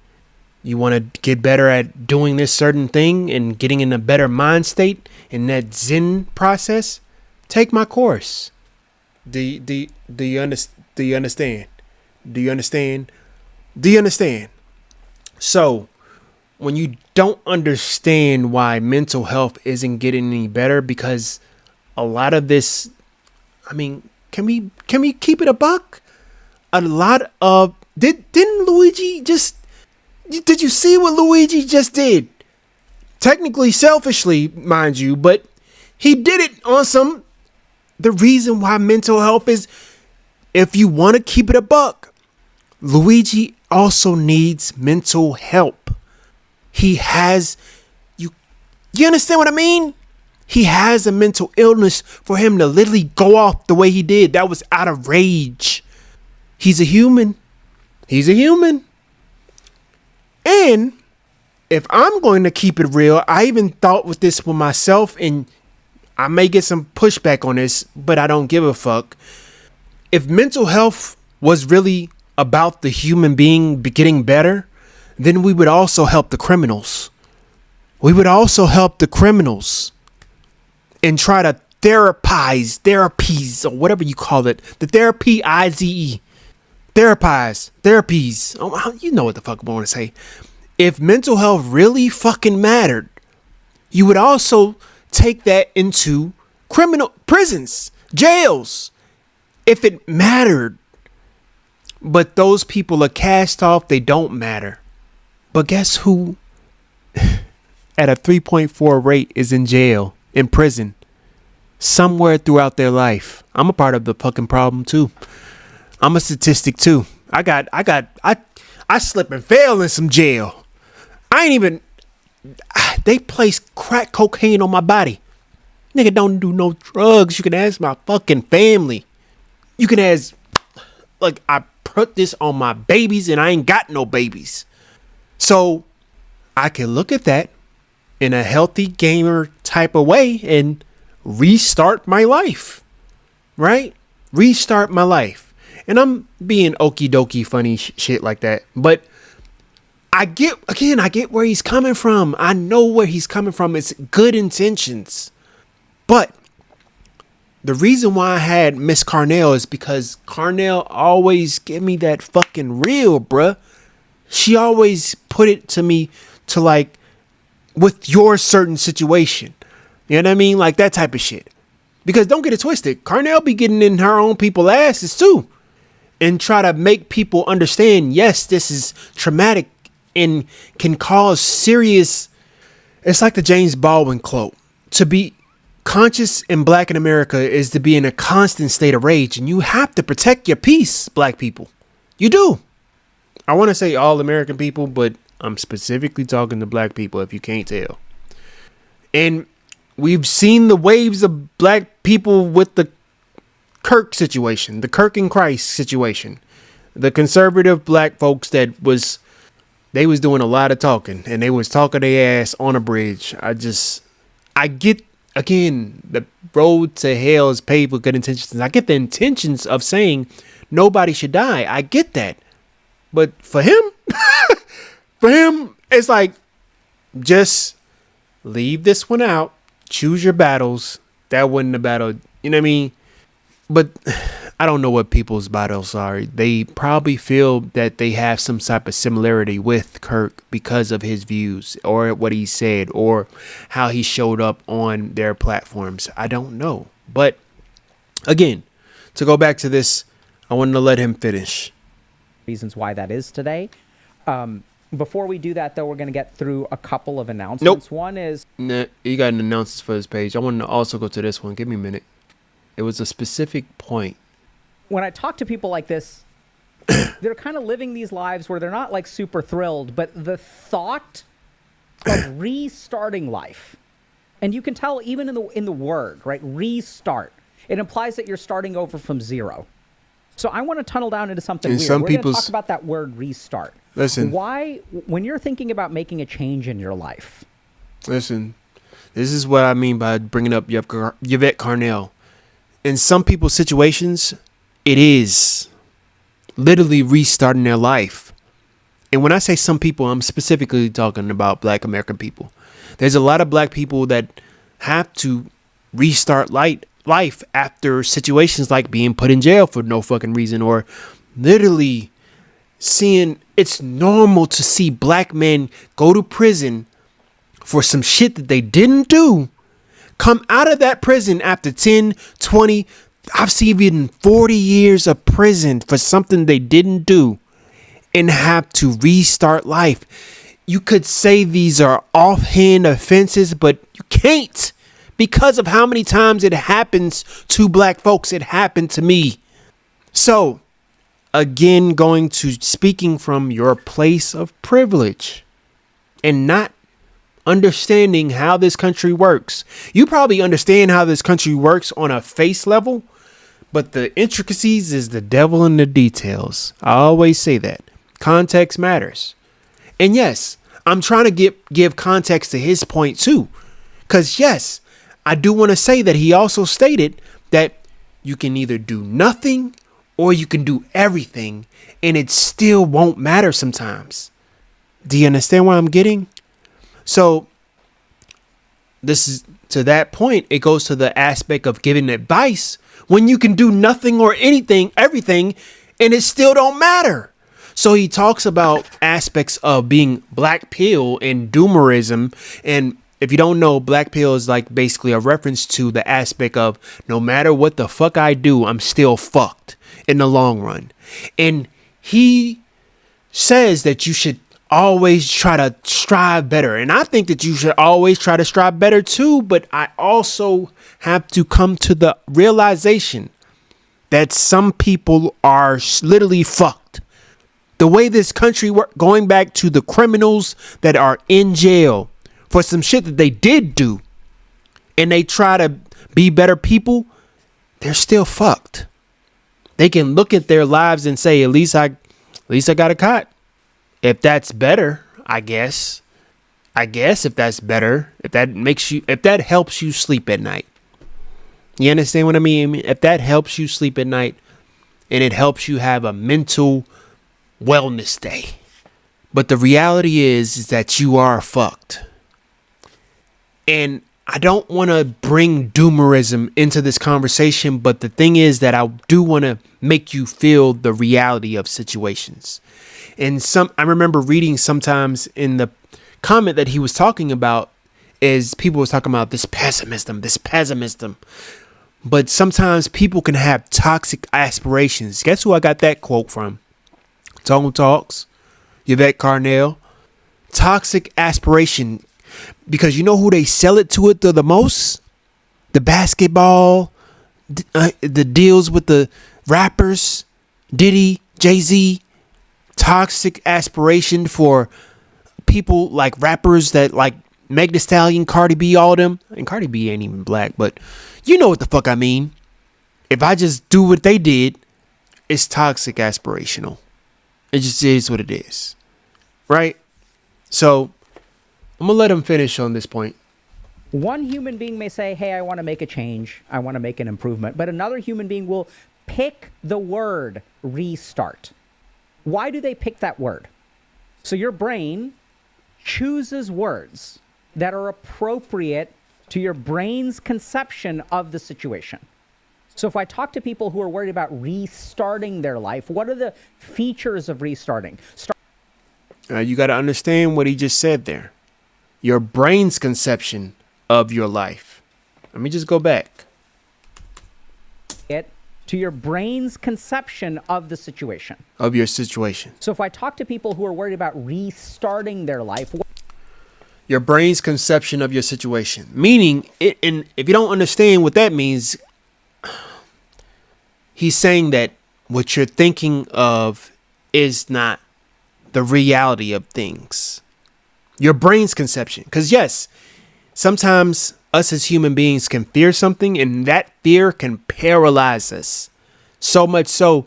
you want to get better at doing this certain thing and getting in a better mind state in that Zen process? Take my course. Do you understand? So, when you don't understand why mental health isn't getting any better, because a lot of this, I mean, can we keep it a buck? A lot of didn't Luigi just, did you see what Luigi just did? Technically selfishly, mind you, but he did it on the reason why mental health is, if you want to keep it a buck, Luigi also needs mental help. He has, you understand what I mean? He has a mental illness for him to literally go off the way he did. That was out of rage. He's a human. He's a human. And if I'm going to keep it real, I even thought with this with myself, and I may get some pushback on this, but I don't give a fuck. If mental health was really about the human being getting better, then we would also help the criminals. We would also help the criminals and try to therapies, or whatever you call it. The therapy, I-Z-E. Therapies. Oh, you know what the fuck I want to say. If mental health really fucking mattered, you would also take that into criminal prisons, jails, if it mattered. But those people are cast off. They don't matter. But guess who at a 3.4 rate is in jail, in prison, somewhere throughout their life? I'm a part of the fucking problem too. I'm a statistic too. I slip and fail in some jail. I ain't even, they place crack cocaine on my body. Nigga don't do no drugs. You can ask my fucking family. You can ask, like, I put this on my babies and I ain't got no babies. So I can look at that in a healthy gamer type of way and restart my life, right? Restart my life. And I'm being okie dokie funny shit like that. But I get where he's coming from. I know where he's coming from. It's good intentions. But the reason why I had Miss Carnell is because Carnell always give me that fucking real, bruh. She always put it to me to, like, with your certain situation. You know what I mean? Like that type of shit. Because don't get it twisted. Carnell be getting in her own people's asses too. And try to make people understand, yes, this is traumatic and can cause serious. It's like the James Baldwin quote. To be conscious in Black in America is to be in a constant state of rage. And you have to protect your peace, Black people. You do. I want to say all American people, but I'm specifically talking to Black people, if you can't tell. And we've seen the waves of Black people with the Kirk situation, the Kirk and Christ situation, the conservative Black folks they was doing a lot of talking, and they was talking their ass on a bridge. I get, again, the road to hell is paved with good intentions. I get the intentions of saying nobody should die. I get that. But for him, it's like, just leave this one out. Choose your battles. That wasn't a battle. You know what I mean? But I don't know what people's battles are. They probably feel that they have some type of similarity with Kirk because of his views or what he said or how he showed up on their platforms. I don't know. But again, to go back to this, I wanted to let him finish. Reasons why that is today. Before we do that, though, we're going to get through a couple of announcements. Nope. One is... Nah, you got an announcement for his page. I wanted to also go to this one. Give me a minute. It was a specific point. When I talk to people like this, they're kind of living these lives where they're not like super thrilled, but the thought of restarting life, and you can tell even in the word, right? Restart. It implies that you're starting over from zero. So I want to tunnel down into something weird. We're going to talk about that word restart. Listen. Why, when you're thinking about making a change in your life? Listen, this is what I mean by bringing up Yvette Carnell. In some people's situations, it is literally restarting their life. And when I say some people, I'm specifically talking about Black American people. There's a lot of Black people that have to restart life after situations like being put in jail for no fucking reason, or literally seeing it's normal to see Black men go to prison for some shit that they didn't do, come out of that prison after 10, 20, I've seen even 40 years of prison for something they didn't do and have to restart life. You could say these are offhand offenses, but you can't because of how many times it happens to Black folks. It happened to me. So again going to speaking from your place of privilege and not understanding how this country works. You probably understand how this country works on a face level, but the intricacies is the devil in the details. I always say that. Context matters. And yes, I'm trying to give context to his point too. Because yes, I do want to say that he also stated that you can either do nothing or you can do everything, and it still won't matter sometimes. Do you understand what I'm getting? So this is to that point. It goes to the aspect of giving advice when you can do nothing or anything, everything, and it still don't matter. So he talks about aspects of being black pill and doomerism. And if you don't know, black pill is like basically a reference to the aspect of no matter what the fuck I do, I'm still fucked in the long run. And he says that you should always try to strive better. And I think that you should always try to strive better too. But I also have to come to the realization that some people are literally fucked. The way this country works, going back to the criminals that are in jail for some shit that they did do, and they try to be better people, they're still fucked. They can look at their lives and say, at least I got a cot. If that's better, I guess if that's better, if that helps you sleep at night. You understand what I mean? If that helps you sleep at night and it helps you have a mental wellness day. But the reality is that you are fucked. And I don't want to bring doomerism into this conversation, but the thing is that I do want to make you feel the reality of situations. And I remember reading sometimes in the comment that he was talking about is people was talking about this pessimism. But sometimes people can have toxic aspirations. Guess who I got that quote from? Tone Talks, Yvette Carnell. Toxic aspiration, because you know who they sell it to the most? The basketball, the deals with the rappers, Diddy, Jay-Z. Toxic aspiration for people like rappers that like Meg Thee Stallion, Cardi B, all them. And Cardi B ain't even black, but you know what the fuck I mean. If I just do what they did, it's toxic aspirational. It just is what it is. Right? So I'm going to let him finish on this point. One human being may say, hey, I want to make a change. I want to make an improvement. But another human being will pick the word restart. Why do they pick that word? So your brain chooses words that are appropriate to your brain's conception of the situation. So if I talk to people who are worried about restarting their life, what are the features of restarting? You got to understand what he just said there. Your brain's conception of your life. Let me just go back. To your brain's conception of the situation. Of your situation. So if I talk to people who are worried about restarting their life. Your brain's conception of your situation. Meaning, and if you don't understand what that means, he's saying that what you're thinking of is not the reality of things. Your brain's conception. Because yes, sometimes us as human beings can fear something, and that fear can paralyze us. So much so,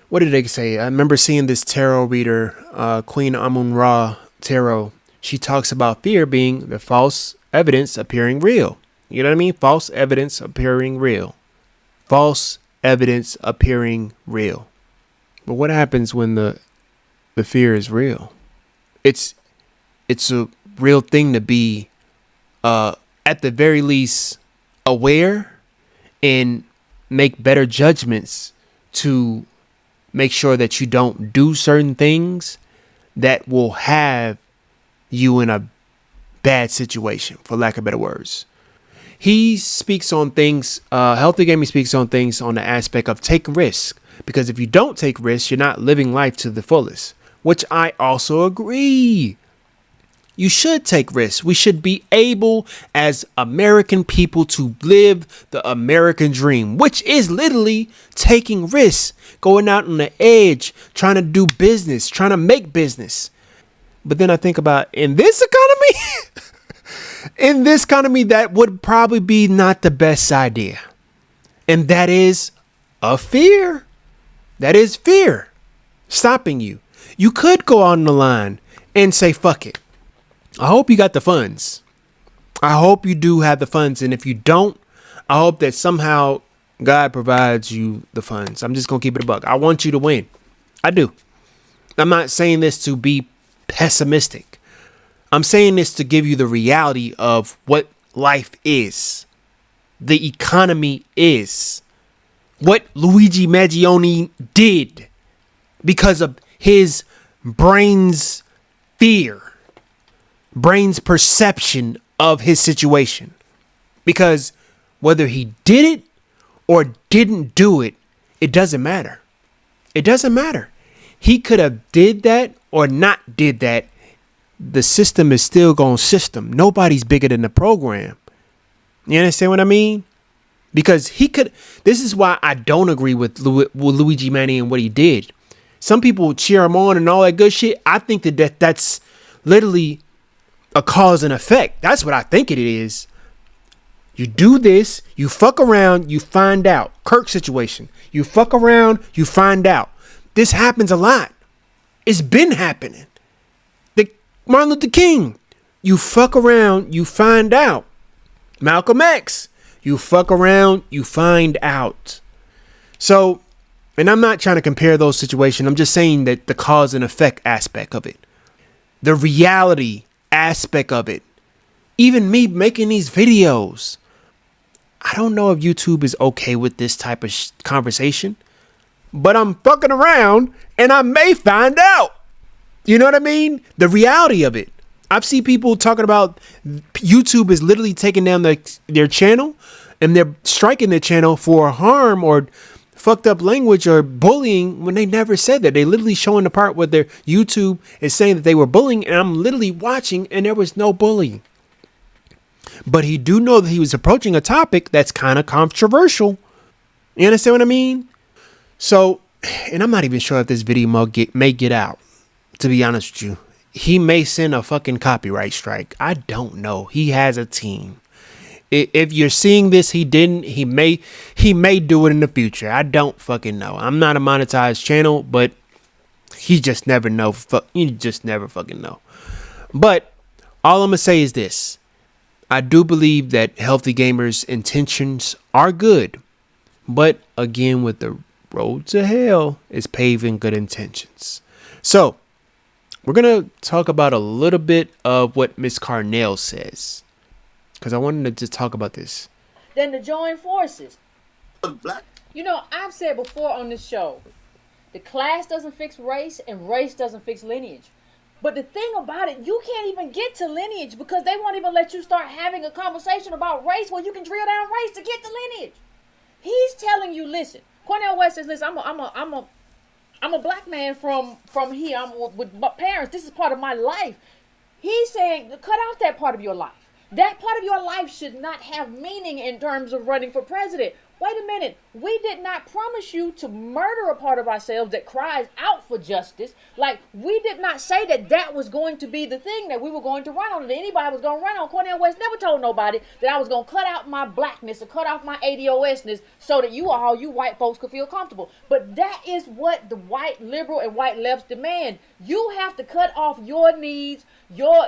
what did they say? I remember seeing this tarot reader, Queen Amun-Ra tarot. She talks about fear being the false evidence appearing real. You know what I mean? False evidence appearing real. False evidence appearing real. But what happens when the fear is real? It's a real thing to be at the very least aware and make better judgments to make sure that you don't do certain things that will have you in a bad situation, for lack of better words. He speaks on things, Healthy Gaming speaks on things on the aspect of take risk, because if you don't take risks, you're not living life to the fullest, which I also agree. You should take risks. We should be able as American people to live the American dream, which is literally taking risks, going out on the edge, trying to do business, trying to make business. But then I think about in this economy, that would probably be not the best idea. And that is a fear. That is fear stopping you. You could go on the line and say, fuck it. I hope you got the funds. I hope you do have the funds. And if you don't, I hope that somehow God provides you the funds. I'm just going to keep it a buck. I want you to win. I do. I'm not saying this to be pessimistic. I'm saying this to give you the reality of what life is. The economy is. What Luigi Maggioni did because of his brain's fear. Brain's perception of his situation. Because whether he did it or didn't do it, it doesn't matter. It doesn't matter. He could have did that or not did that. The system is still going system. Nobody's bigger than the program. You understand what I mean? Because he could. This is why I don't agree with Luigi Manny and what he did. Some people cheer him on and all that good shit. I think that's literally a cause and effect. That's what I think it is. You do this, you fuck around, you find out. Kirk situation. You fuck around, you find out. This happens a lot. It's been happening. The Martin Luther King. You fuck around, you find out. Malcolm X. You fuck around, you find out. So, and I'm not trying to compare those situations. I'm just saying that the cause and effect aspect of it. The reality aspect of it. Even me making these videos. I don't know if YouTube is okay with this type of conversation. But I'm fucking around and I may find out. You know what I mean? The reality of it. I've seen people talking about YouTube is literally taking down their channel and they're striking their channel for harm or fucked up language or bullying when they never said that. They literally showing the part where their YouTube is saying that they were bullying, and I'm literally watching and there was no bullying. But he do know that he was approaching a topic that's kind of controversial. You understand what I mean? So, and I'm not even sure if this video may get out, to be honest with you. He may send a fucking copyright strike. I don't know. He has a team. If you're seeing this, he didn't. He may do it in the future. I don't fucking know. I'm not a monetized channel, but he just never know. You just never fucking know. But all I'm gonna say is this: I do believe that Healthy Gamers' intentions are good, but again, with the road to hell is paving good intentions. So we're going to talk about a little bit of what Miss Carnell says, because I wanted to just talk about this. Than to join forces. You know, I've said before on this show, the class doesn't fix race and race doesn't fix lineage. But the thing about it, you can't even get to lineage because they won't even let you start having a conversation about race where you can drill down race to get to lineage. He's telling you, listen, Cornel West says, listen, I'm a black man from here. I'm with my parents. This is part of my life. He's saying, cut out that part of your life. That part of your life should not have meaning in terms of running for president. Wait a minute. We did not promise you to murder a part of ourselves that cries out for justice. Like, we did not say that that was going to be the thing that we were going to run on, that anybody was going to run on. Cornel West never told nobody that I was going to cut out my blackness or cut off my ADOSness so that you white folks could feel comfortable. But that is what the white liberal and white lefts demand. You have to cut off your needs, your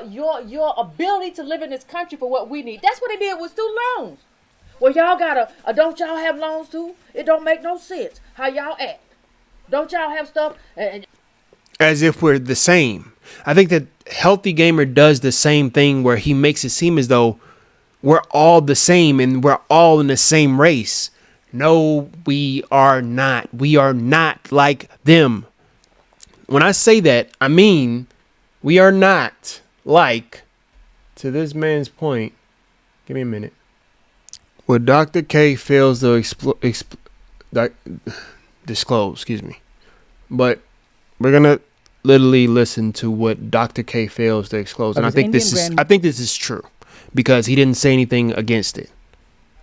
ability to live in this country for what we need. That's what they did with student loans. Well, y'all don't y'all have loans too? It don't make no sense how y'all act. Don't y'all have stuff? As if we're the same. I think that Healthy Gamer does the same thing where he makes it seem as though we're all the same and we're all in the same race. No, we are not. We are not like them. When I say that, I mean we are not like, to this man's point, give me a minute. What Dr. K fails to disclose, but we're going to literally listen to what Dr. K fails to disclose, and I think this is true because he didn't say anything against it.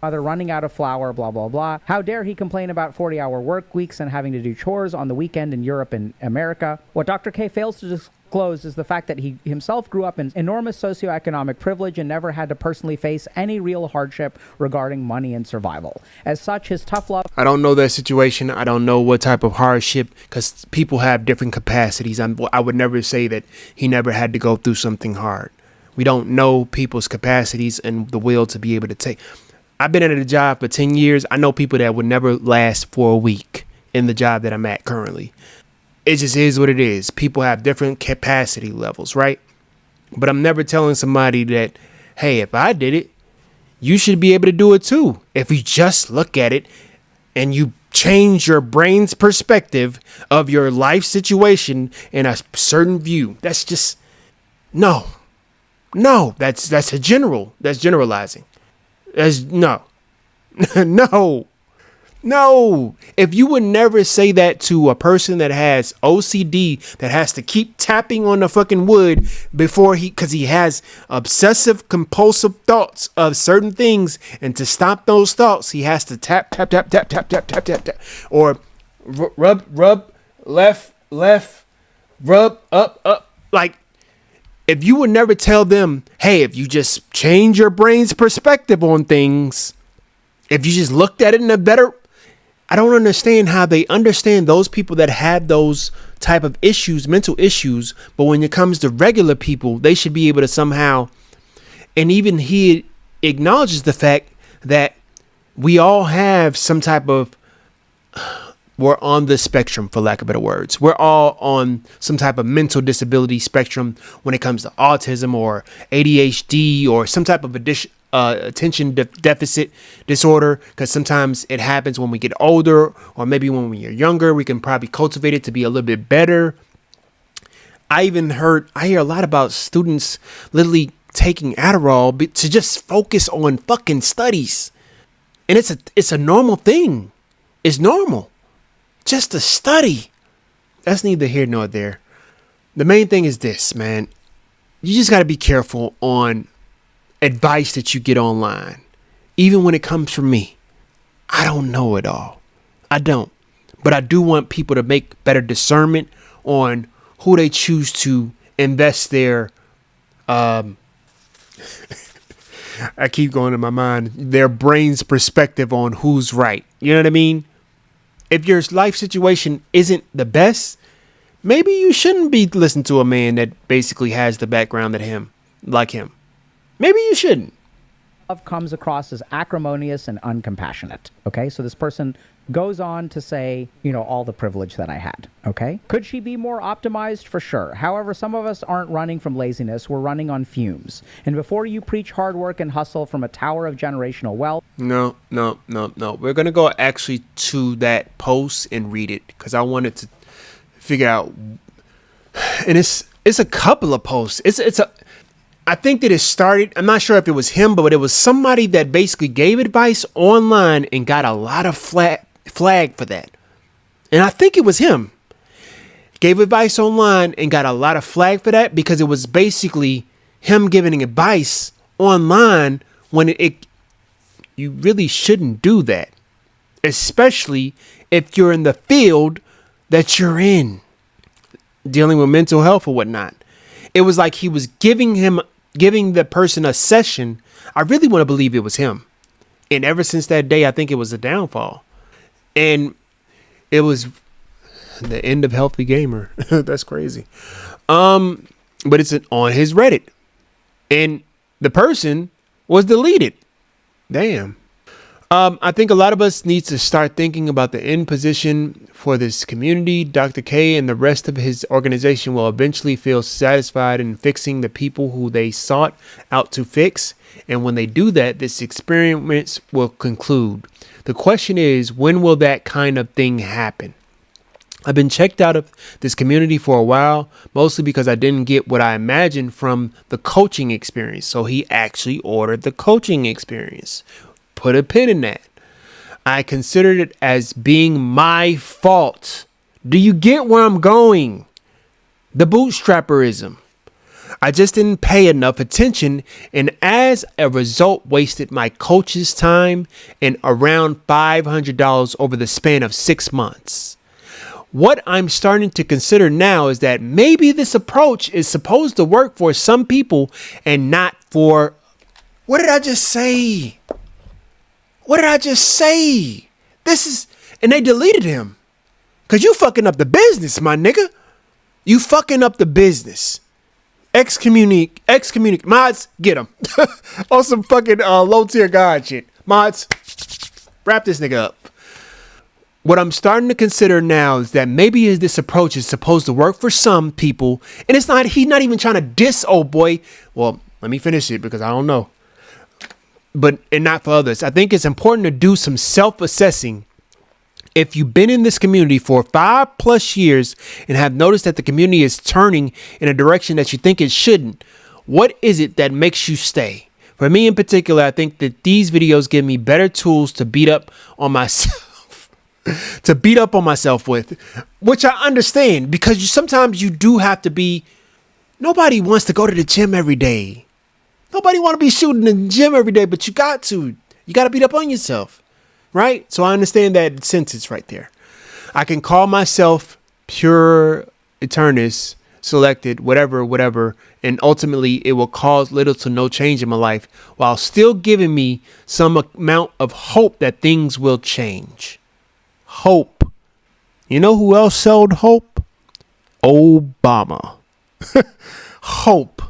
They're running out of flour, blah, blah, blah. How dare he complain about 40-hour work weeks and having to do chores on the weekend in Europe and America? What Dr. K fails to disclose is the fact that he himself grew up in enormous socioeconomic privilege and never had to personally face any real hardship regarding money and survival. As such, his tough love... I don't know that situation. I don't know what type of hardship, because people have different capacities. I would never say that he never had to go through something hard. We don't know people's capacities and the will to be able to take... I've been at a job for 10 years. I know people that would never last for a week in the job that I'm at currently. It just is what it is. People have different capacity levels, right? But I'm never telling somebody that, hey, if I did it, you should be able to do it too. If you just look at it and you change your brain's perspective of your life situation in a certain view, that's just, no, that's generalizing. No. If you would never say that to a person that has OCD, that has to keep tapping on the fucking wood because he has obsessive compulsive thoughts of certain things, and to stop those thoughts, he has to tap, or rub left, rub up. Like, if you would never tell them, hey, if you just change your brain's perspective on things, if you just looked at it in a better, I don't understand how they understand those people that have those type of issues, mental issues. But when it comes to regular people, they should be able to somehow, and even he acknowledges the fact that we all have some type of, we're on the spectrum, for lack of better words. We're all on some type of mental disability spectrum when it comes to autism or ADHD or some type of attention deficit disorder, because sometimes it happens when we get older, or maybe when we're younger. We can probably cultivate it to be a little bit better. I hear a lot about students literally taking Adderall to just focus on fucking studies. And it's a normal thing. It's normal. Just to study. That's neither here nor there. The main thing is this, man. You just got to be careful on advice that you get online. Even when it comes from me. I don't know it all. I don't. But I do want people to make better discernment on who they choose to invest their I keep going in my mind, their brain's perspective on who's right. You know what I mean? If your life situation isn't the best, maybe you shouldn't be listening to a man that basically has the background like him. Maybe you shouldn't. Love comes across as acrimonious and uncompassionate. Okay, so this person goes on to say, all the privilege that I had. Okay, could she be more optimized? For sure. However, some of us aren't running from laziness. We're running on fumes. And before you preach hard work and hustle from a tower of generational wealth. No. We're going to go actually to that post and read it, because I wanted to figure out. And it's a couple of posts. I think that it started, I'm not sure if it was him, but it was somebody that basically gave advice online and got a lot of flag for that. And I think it was him. Gave advice online and got a lot of flag for that, because it was basically him giving advice online when you really shouldn't do that. Especially if you're in the field that you're in, dealing with mental health or whatnot. It was like he was giving the person a session. I really want to believe it was him. And ever since that day, I think it was a downfall. And it was the end of Healthy Gamer. That's crazy. But it's on his Reddit. And the person was deleted. Damn. I think a lot of us need to start thinking about the end position for this community. Dr. K and the rest of his organization will eventually feel satisfied in fixing the people who they sought out to fix. And when they do that, this experiment will conclude. The question is, when will that kind of thing happen? I've been checked out of this community for a while, mostly because I didn't get what I imagined from the coaching experience. So he actually ordered the coaching experience. Put a pin in that. I considered it as being my fault. Do you get where I'm going? The bootstrapperism. I just didn't pay enough attention, and as a result wasted my coach's time and around $500 over the span of 6 months. What I'm starting to consider now is that maybe this approach is supposed to work for some people and not for... What did I just say? What did I just say? This is... And they deleted him. Because you fucking up the business, my nigga. You fucking up the business. Excommunicate. Mods, get him. On some fucking low tier god shit. Mods, wrap this nigga up. What I'm starting to consider now is that maybe this approach is supposed to work for some people. And it's not, he's not even trying to diss old boy. Well, let me finish it because I don't know. And not for others. I think it's important to do some self-assessing. If you've been in this community for 5+ years and have noticed that the community is turning in a direction that you think it shouldn't, what is it that makes you stay? For me in particular, I think that these videos give me better tools to beat up on myself. With, which I understand, because sometimes you do have to be. Nobody wants to go to the gym every day. Nobody want to be shooting in the gym every day, but you got to beat up on yourself, right? So I understand that sentence right there. I can call myself pure eternus, selected, whatever, and ultimately it will cause little to no change in my life while still giving me some amount of hope that things will change. Hope. You know who else sold hope? Obama. Hope.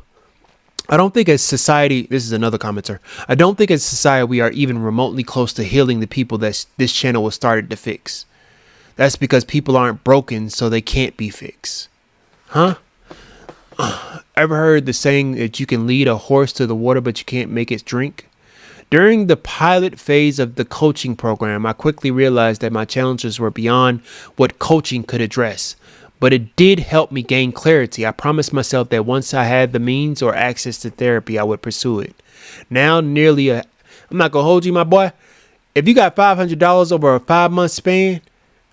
I don't think as society, this is another commenter, I don't think as society we are even remotely close to healing the people that this channel was started to fix. That's because people aren't broken, so they can't be fixed. Huh? Ever heard the saying that you can lead a horse to the water, but you can't make it drink? During the pilot phase of the coaching program, I quickly realized that my challenges were beyond what coaching could address. But it did help me gain clarity. I promised myself that once I had the means or access to therapy, I would pursue it. Now, I'm not going to hold you, my boy. If you got $500 over a 5-month span,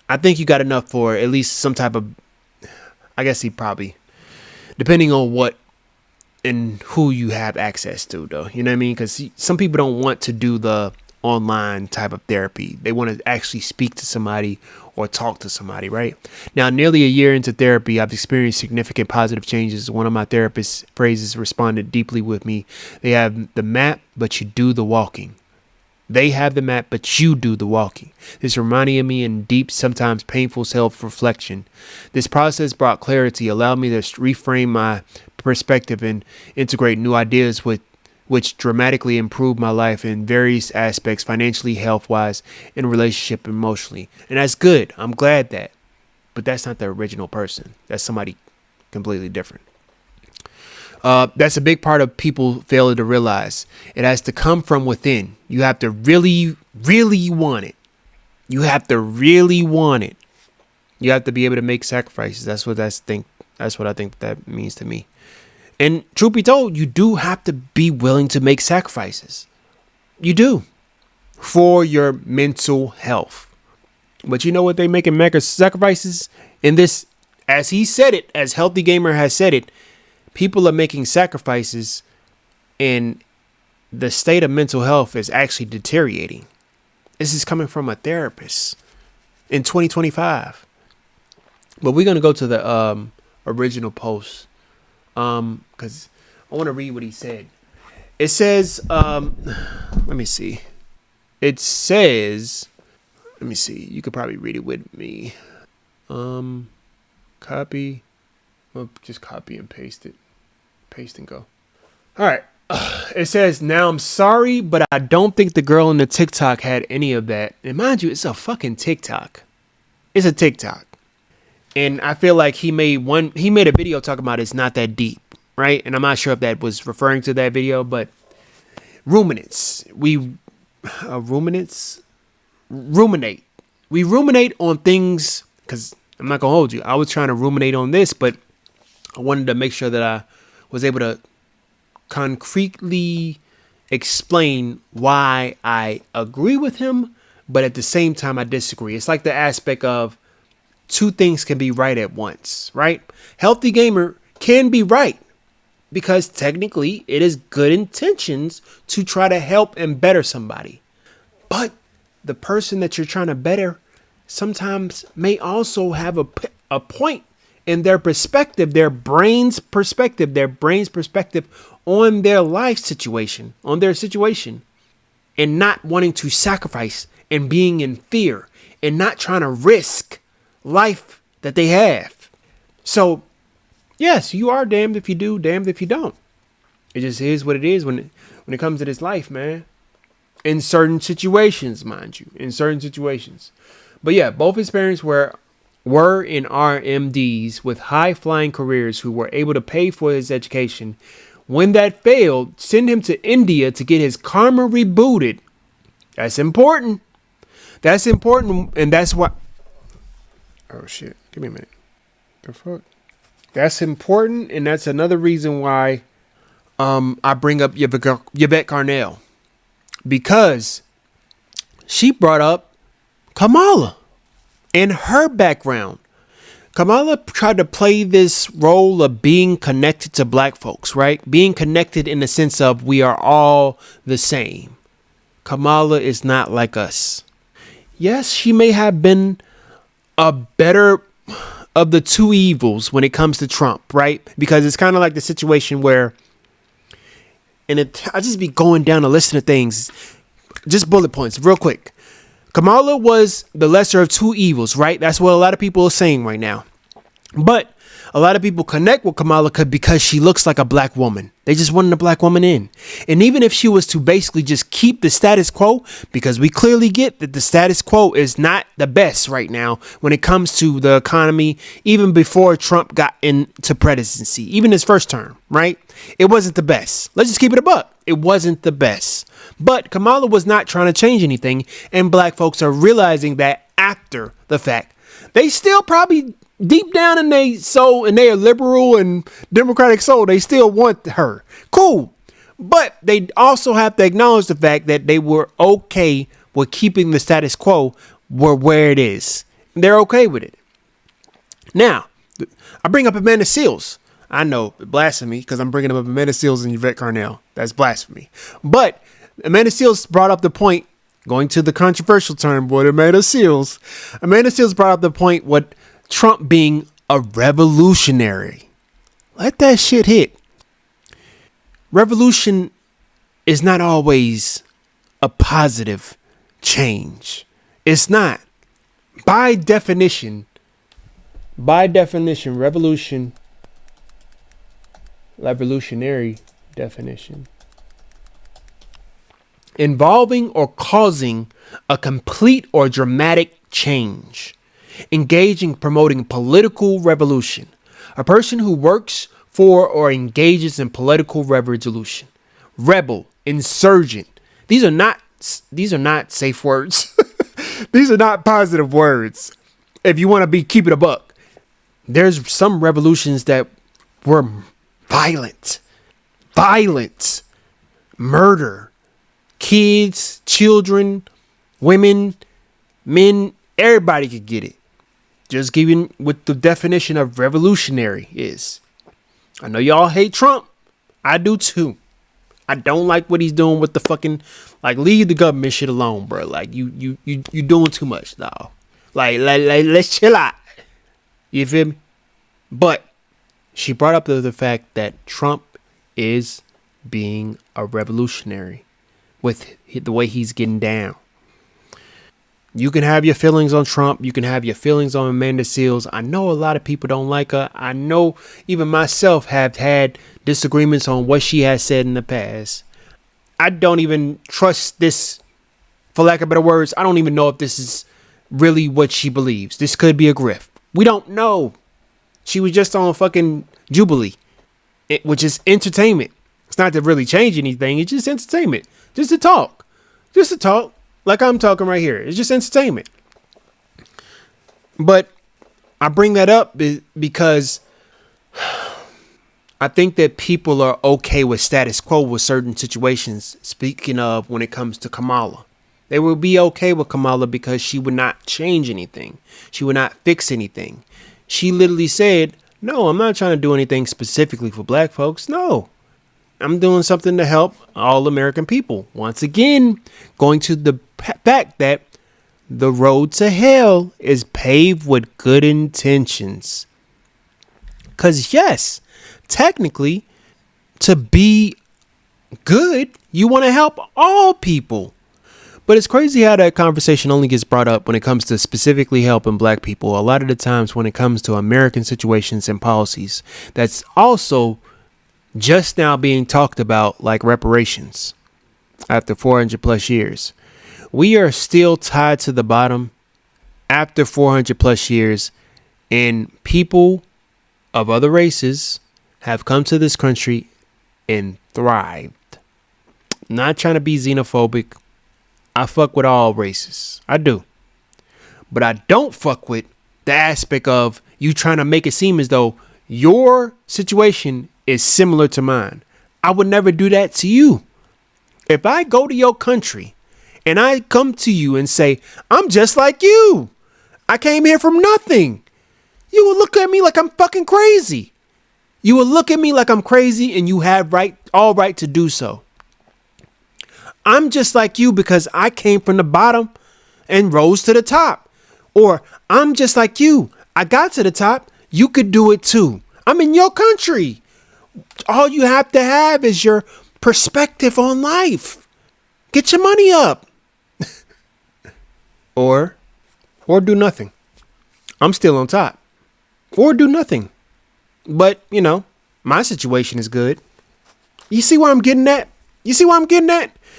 I think you got enough for at least some type of, I guess he probably, depending on what and who you have access to, though. You know what I mean? Because some people don't want to do the online type of therapy. They want to actually speak to somebody or talk to somebody, right? Now, nearly a year into therapy, I've experienced significant positive changes. One of my therapist's phrases responded deeply with me. They have the map, but you do the walking. They have the map, but you do the walking. This reminded me in deep, sometimes painful self-reflection. This process brought clarity, allowed me to reframe my perspective and integrate new ideas which dramatically improved my life in various aspects, financially, health-wise, in relationship, emotionally. And that's good. I'm glad that. But that's not the original person. That's somebody completely different. That's a big part of people failing to realize. It has to come from within. You have to really, really want it. You have to really want it. You have to be able to make sacrifices. That's what I think that means to me. And truth be told, you do have to be willing to make sacrifices. You do. For your mental health. But you know what they making mega sacrifices in this? As he said it, as Healthy Gamer has said it, people are making sacrifices and the state of mental health is actually deteriorating. This is coming from a therapist in 2025. But we're going to go to the original post. Because I want to read what he said. It says, let me see. It says, let me see. You could probably read it with me. Copy. Well, just copy and paste it. Paste and go. All right. It says, now I'm sorry, but I don't think the girl in the TikTok had any of that. And mind you, it's a fucking TikTok. It's a TikTok. And I feel like he made a video talking about it's not that deep, right? And I'm not sure if that was referring to that video, but ruminants. Ruminate. We ruminate on things, because I'm not going to hold you. I was trying to ruminate on this, but I wanted to make sure that I was able to concretely explain why I agree with him, but at the same time I disagree. It's like the aspect of, two things can be right at once, right? Healthy gamer can be right because technically it is good intentions to try to help and better somebody. But the person that you're trying to better sometimes may also have a point in their perspective, their brain's perspective on their life situation, on their situation, and not wanting to sacrifice and being in fear and not trying to risk life that they have. So, yes, you are damned if you do, damned if you don't. It just is what it is when it comes to this life, man. In certain situations, mind you, in certain situations. But yeah, both his parents were in RMDs with high-flying careers who were able to pay for his education. When that failed, send him to India to get his karma rebooted. That's important. That's important, and that's what... Oh, shit. Give me a minute. The fuck? That's important, and that's another reason why I bring up Yvette Carnell. Because she brought up Kamala and her background. Kamala tried to play this role of being connected to black folks, right? Being connected in the sense of we are all the same. Kamala is not like us. Yes, she may have been a better of the two evils when it comes to Trump, right? Because it's kind of like the situation where, and I just be going down the list of things, just bullet points real quick. Kamala was the lesser of two evils, right? That's what a lot of people are saying right now. But a lot of people connect with Kamala because she looks like a black woman. They just wanted a black woman in. And even if she was to basically just keep the status quo, because we clearly get that the status quo is not the best right now when it comes to the economy, even before Trump got into presidency, even his first term, right? It wasn't the best. Let's just keep it a buck. It wasn't the best. But Kamala was not trying to change anything. And black folks are realizing that after the fact. They still probably deep down in their soul, in their liberal and democratic soul, they still want her. Cool. But they also have to acknowledge the fact that they were okay with keeping the status quo where it is. They're okay with it. Now, I bring up Amanda Seales. I know, blasphemy, because I'm bringing up Amanda Seales and Yvette Carnell. That's blasphemy. But Amanda Seales brought up the point, going to the controversial term, what Amanda Seales brought up the point, what Trump being a revolutionary. Let that shit hit. Revolution is not always a positive change. It's not. By definition, revolutionary definition, involving or causing a complete or dramatic change. Engaging, promoting political revolution. A person who works for or engages in political revolution. Rebel, insurgent. These are not safe words. These are not positive words. If you want to keep it a buck. There's some revolutions that were violent, murder, kids, children, women, men, everybody could get it. Just giving what the definition of revolutionary is. I know y'all hate Trump. I do too. I don't like what he's doing with the fucking, like, leave the government shit alone, bro. Like, you doing too much, dog. Like, let's chill out. You feel me? But she brought up the fact that Trump is being a revolutionary with the way he's getting down. You can have your feelings on Trump. You can have your feelings on Amanda Seales. I know a lot of people don't like her. I know even myself have had disagreements on what she has said in the past. I don't even trust this, for lack of better words. I don't even know if this is really what she believes. This could be a grift. We don't know. She was just on fucking Jubilee, which is entertainment. It's not to really change anything. It's just entertainment. Just to talk. Like I'm talking right here. It's just entertainment. But I bring that up because I think that people are okay with status quo with certain situations. Speaking of when it comes to Kamala. They would be okay with Kamala because she would not change anything. She would not fix anything. She literally said, no, I'm not trying to do anything specifically for black folks. No, I'm doing something to help all American people. Once again, going to the fact that the road to hell is paved with good intentions. Because yes, technically, to be good, you want to help all people. But it's crazy how that conversation only gets brought up when it comes to specifically helping black people. A lot of the times when it comes to American situations and policies, that's also just now being talked about, like reparations after 400 plus years. We are still tied to the bottom after 400 plus years, and people of other races have come to this country and thrived. Not trying to be xenophobic. I fuck with all races. I do. But I don't fuck with the aspect of you trying to make it seem as though your situation is similar to mine. I would never do that to you. If I go to your country and I come to you and say, I'm just like you. I came here from nothing. You would look at me like I'm fucking crazy. You would look at me like I'm crazy, and you have all right to do so. I'm just like you because I came from the bottom and rose to the top. Or I'm just like you. I got to the top. You could do it too. I'm in your country. All you have to have is your perspective on life. Get your money up. or do nothing. I'm still on top. Or do nothing. But, you know, my situation is good. You see where I'm getting at?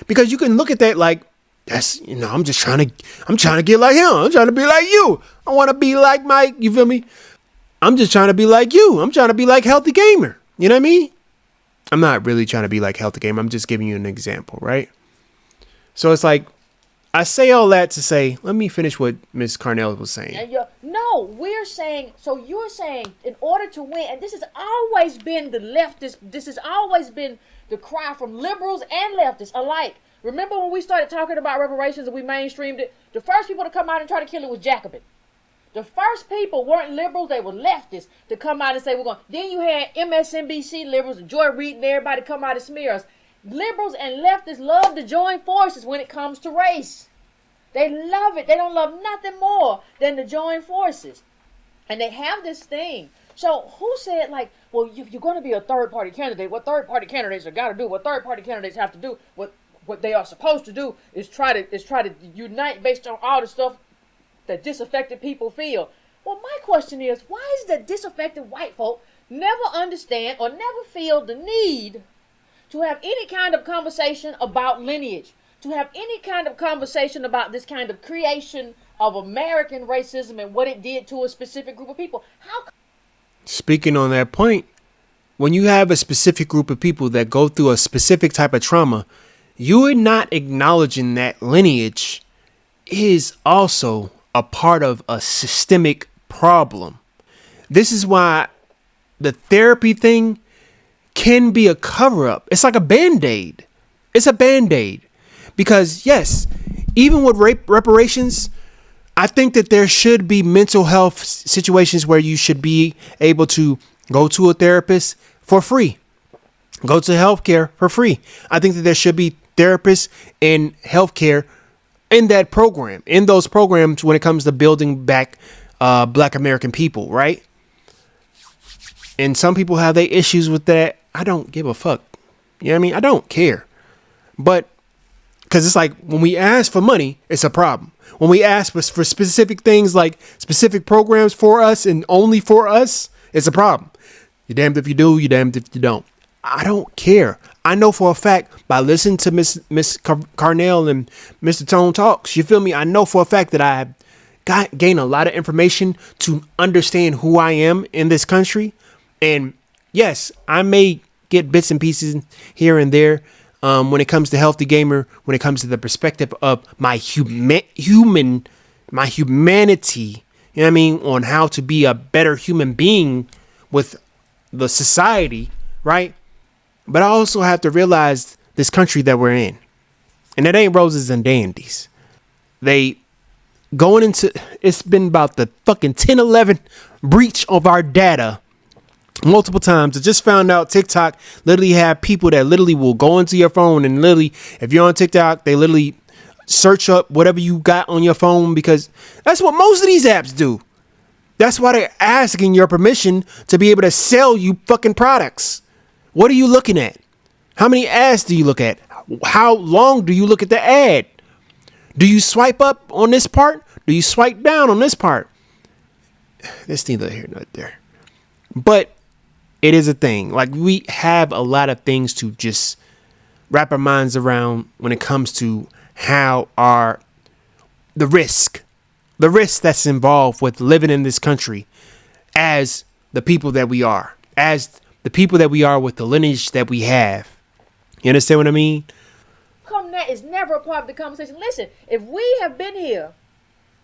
Because you can look at that like, that's, you know, I'm trying to get like him. I'm trying to be like you. I want to be like Mike. You feel me? I'm just trying to be like you. I'm trying to be like Healthy Gamer. You know what I mean? I'm not really trying to be like Healthy Gamer. I'm just giving you an example, right? So it's like, I say all that to say, let me finish what Ms. Carnell was saying. No, we're saying, so you're saying in order to win, and this has always been the leftist, this has always been the cry from liberals and leftists alike. Remember when we started talking about reparations and we mainstreamed it? The first people to come out and try to kill it was Jacobin. The first people weren't liberals, they were leftists to come out and say we're going. Then you had MSNBC liberals and Joy Reid and everybody come out and smear us. Liberals and leftists love to join forces when it comes to race. They love it. They don't love nothing more than to join forces. And they have this thing. So who said, like, well, if you're going to be a third-party candidate, what third-party candidates have got to do, what third-party candidates have to do, what they are supposed to do is try to unite based on all the stuff that disaffected people feel. Well, my question is, why is it that disaffected white folk never understand or never feel the need to have any kind of conversation about lineage, to have any kind of conversation about this kind of creation of American racism and what it did to a specific group of people? Speaking on that point, when you have a specific group of people that go through a specific type of trauma, you are not acknowledging that lineage is also a part of a systemic problem. This is why the therapy thing can be a cover-up. It's like a Band-Aid. It's a Band-Aid. Because, yes, even with reparations, I think that there should be mental health situations where you should be able to go to a therapist for free. Go to healthcare for free. I think that there should be therapists in healthcare in that program, in those programs when it comes to building back Black American people, right? And some people have their issues with that. I don't give a fuck. You know what I mean? I don't care. But because it's like when we ask for money, it's a problem. When we ask for specific things like specific programs for us and only for us, it's a problem. You're damned if you do, you're damned if you don't. I don't care. I know for a fact by listening to Miss Carnell and Mr. Tone Talks, you feel me? I know for a fact that I have gained a lot of information to understand who I am in this country. And yes, I may get bits and pieces here and there when it comes to Healthy Gamer, when it comes to the perspective of my humanity, you know what I mean, on how to be a better human being with the society, right? But I also have to realize this country that we're in. And it ain't roses and dandies. They going into, it's been about the fucking 10-11 breach of our data multiple times. I just found out TikTok literally have people that literally will go into your phone and literally, if you're on TikTok, they literally search up whatever you got on your phone, because that's what most of these apps do. That's why they're asking your permission to be able to sell you fucking products. What are you looking at? How many ads do you look at? How long do you look at the ad? Do you swipe up on this part? Do you swipe down on this part? There's neither here nor there. But it is a thing. Like, we have a lot of things to just wrap our minds around when it comes to how the risk that's involved with living in this country as the people that we are, as the people that we are with the lineage that we have. You understand what I mean? That is never a part of the conversation. Listen, if we have been here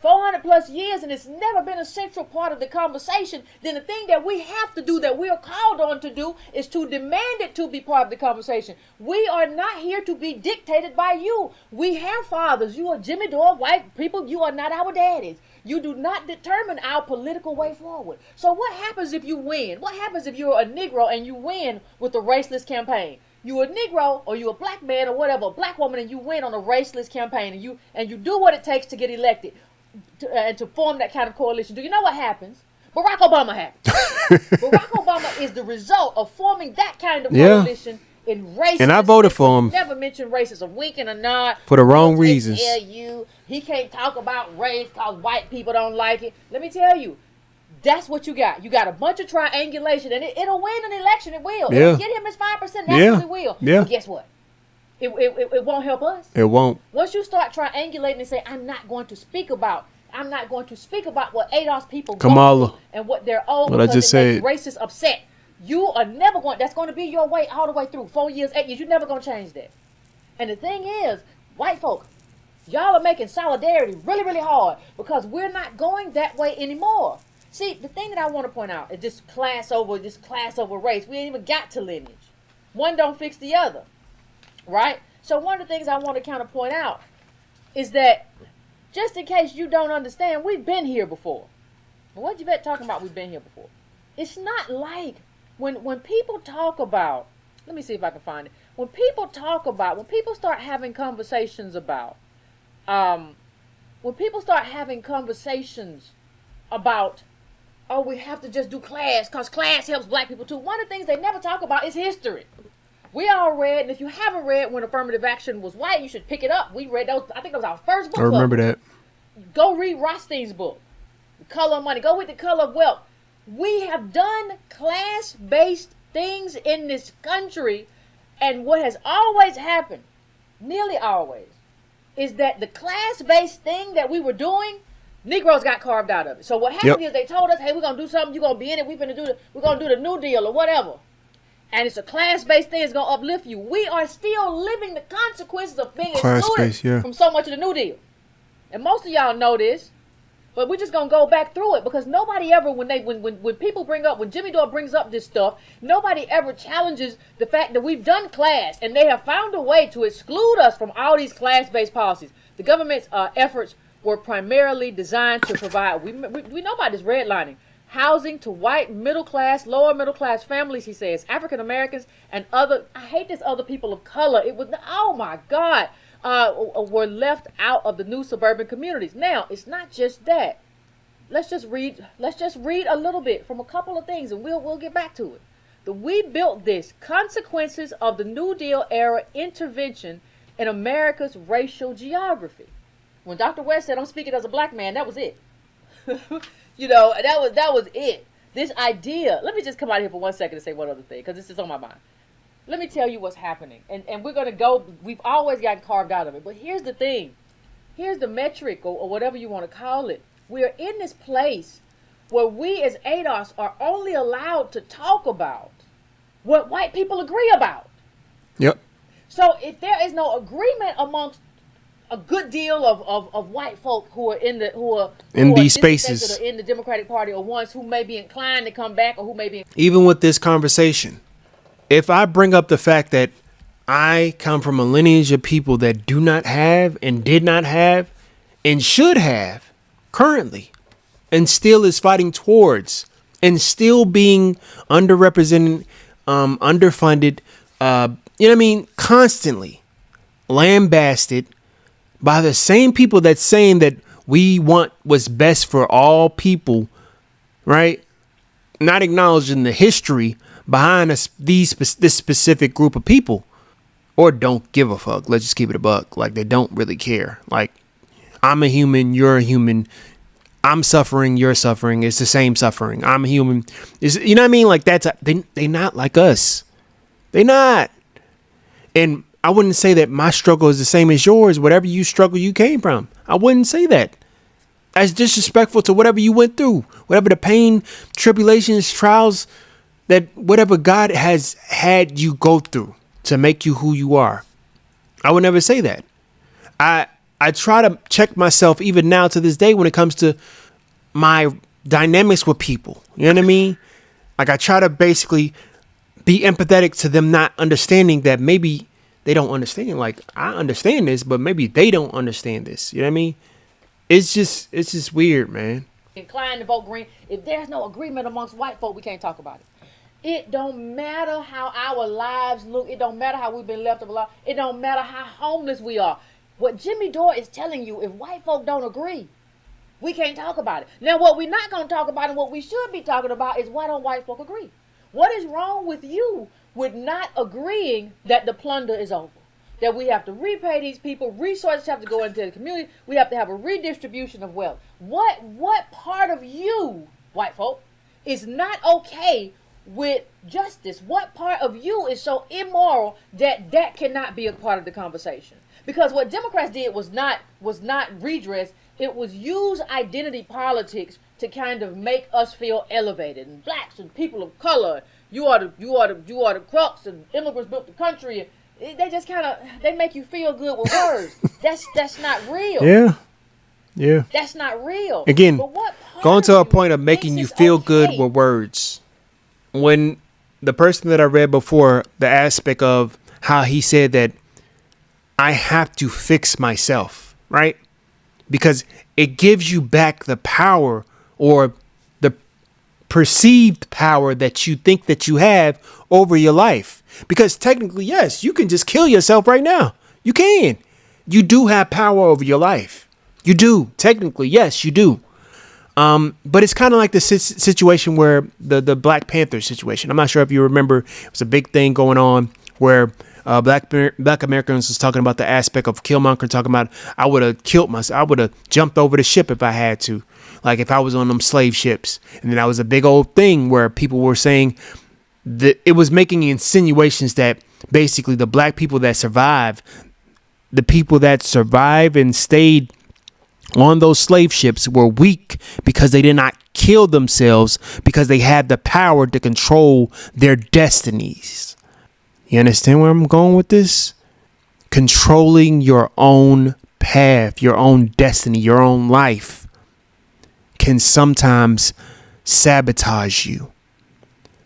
400 plus years and it's never been a central part of the conversation, then the thing that we have to do, that we are called on to do, is to demand it to be part of the conversation. We are not here to be dictated by you. We have fathers. You are Jimmy Dore, white people. You are not our daddies. You do not determine our political way forward. So what happens if you win? What happens if you're a Negro and you win with the raceless campaign? You a Negro or you a black man or whatever, a black woman, and you win on a raceless campaign, and you do what it takes to get elected and to form that kind of coalition. Do you know what happens? Barack Obama happens. Barack Obama is the result of forming that kind of coalition in racist. And I voted for him. Never mentioned race as a wink and a nod. For the wrong reasons. He can't talk about race because white people don't like it. Let me tell you. That's what you got. You got a bunch of triangulation, and it'll win an election. It will. It'll get him his 5%. Naturally will. Yeah. But guess what? It won't help us. It won't. Once you start triangulating and say, I'm not going to speak about what ADOS people go through and what they're old because it makes racists upset. You are never going. That's going to be your way all the way through. 4 years, 8 years. You're never going to change that. And the thing is, white folk, y'all are making solidarity really, really hard because we're not going that way anymore. See, the thing that I want to point out is this class over race. We ain't even got to lineage. One don't fix the other, right? So one of the things I want to kind of point out is that, just in case you don't understand, we've been here before. What Yvette talking about? We've been here before. It's not like when people talk about. Let me see if I can find it. When people start having conversations about, oh, we have to just do class because class helps black people too. One of the things they never talk about is history. We all read, and if you haven't read When Affirmative Action Was White, you should pick it up. We read those. I think that was our first book. I remember that. Go read Rothstein's book, The Color of Money. Go read The Color of Wealth. We have done class-based things in this country, and what has always happened, nearly always, is that the class-based thing that we were doing, Negroes got carved out of it. So what happened is they told us, hey, we're going to do something, you're going to be in it, we're going to do the New Deal or whatever. And it's a class-based thing, it's going to uplift you. We are still living the consequences of being excluded from so much of the New Deal. And most of y'all know this, but we're just going to go back through it because nobody ever, when people bring up, when Jimmy Dore brings up this stuff, nobody ever challenges the fact that we've done class and they have found a way to exclude us from all these class-based policies. The government's efforts were primarily designed to provide, we know about this redlining, housing to white middle-class, lower middle-class families, he says, African Americans and other people of color. It was, oh my God, were left out of the new suburban communities. Now, it's not just that. Let's just read a little bit from a couple of things and we'll get back to it. We built this consequences of the New Deal era intervention in America's racial geography. When Dr. West said, I'm speaking as a black man, that was it. That was it. This idea, let me just come out here for 1 second and say one other thing, because this is on my mind. Let me tell you what's happening. And we're going to go, we've always gotten carved out of it. But here's the thing. Here's the metric, or whatever you want to call it. We're in this place where we as ADOS are only allowed to talk about what white people agree about. Yep. So if there is no agreement amongst a good deal of white folk who are in these spaces, or in the Democratic Party, or ones who may be inclined to come back, or who may be even with this conversation, if I bring up the fact that I come from a lineage of people that do not have and did not have and should have currently, and still is fighting towards, and still being underrepresented, underfunded, you know what I mean, constantly lambasted by the same people that's saying that we want what's best for all people, right? Not acknowledging the history behind us, this specific group of people, or don't give a fuck. Let's just keep it a buck. Like, they don't really care. Like, I'm a human, you're a human. I'm suffering, you're suffering. It's the same suffering. I'm a human. You know what I mean? Like, they not like us. They not. And I wouldn't say that my struggle is the same as yours. Whatever you struggle, you came from. I wouldn't say that. That's disrespectful to whatever you went through, whatever the pain, tribulations, trials, that whatever God has had you go through to make you who you are. I would never say that. I try to check myself even now to this day when it comes to my dynamics with people. You know what I mean? Like, I try to basically be empathetic to them not understanding that maybe they don't understand. Like, I understand this, but maybe they don't understand this. You know what I mean? It's just weird, man. Inclined to vote green. If there's no agreement amongst white folk, we can't talk about it. It don't matter how our lives look. It don't matter how we've been left alone. It don't matter how homeless we are. What Jimmy Dore is telling you, if white folk don't agree, we can't talk about it. Now, what we're not going to talk about and what we should be talking about is, why don't white folk agree? What is wrong with you with not agreeing that the plunder is over? That we have to repay these people, resources have to go into the community, we have to have a redistribution of wealth. What part of you, white folk, is not okay with justice? What part of you is so immoral that that cannot be a part of the conversation? Because what Democrats did was not redress. It was use identity politics to kind of make us feel elevated, and blacks and people of color. You are the crux, and immigrants built the country. They just they make you feel good with words. That's not real. Yeah. That's not real. Again, going to a point of making you feel good with words. When the person that I read before, the aspect of how he said that I have to fix myself, right? Because it gives you back the power, or the perceived power that you think that you have over your life. Because technically, yes, you can just kill yourself right now. You can. You do have power over your life. You do. Technically, yes, you do. But it's kind of like the situation where the Black Panther situation. I'm not sure if you remember, it was a big thing going on where Black Americans was talking about the aspect of Killmonger, talking about, I would have killed myself. I would have jumped over the ship if I had to, like if I was on them slave ships. And then that was a big old thing where people were saying that it was making insinuations that basically the black people that survived, the people that survived and stayed on those slave ships, were weak because they did not kill themselves, because they had the power to control their destinies. You understand where I'm going with this? Controlling your own path, your own destiny, your own life can sometimes sabotage you.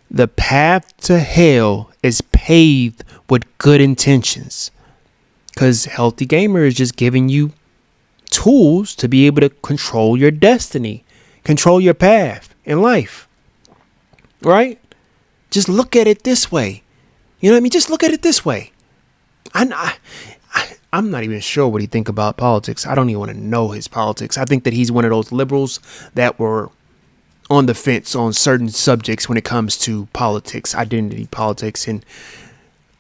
The path to hell is paved with good intentions, because Healthy Gamer is just giving you tools to be able to control your destiny, control your path in life, right? Just look at it this way. You know what I mean? Just look at it this way. I'm not even sure what he think about politics. I don't even want to know his politics. I think that he's one of those liberals that were on the fence on certain subjects when it comes to politics, identity politics. And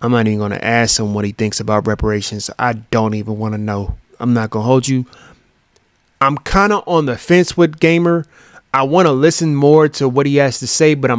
I'm not even going to ask him what he thinks about reparations. I don't even want to know. I'm not going to hold you. I'm kind of on the fence with Gamer. I want to listen more to what he has to say, but I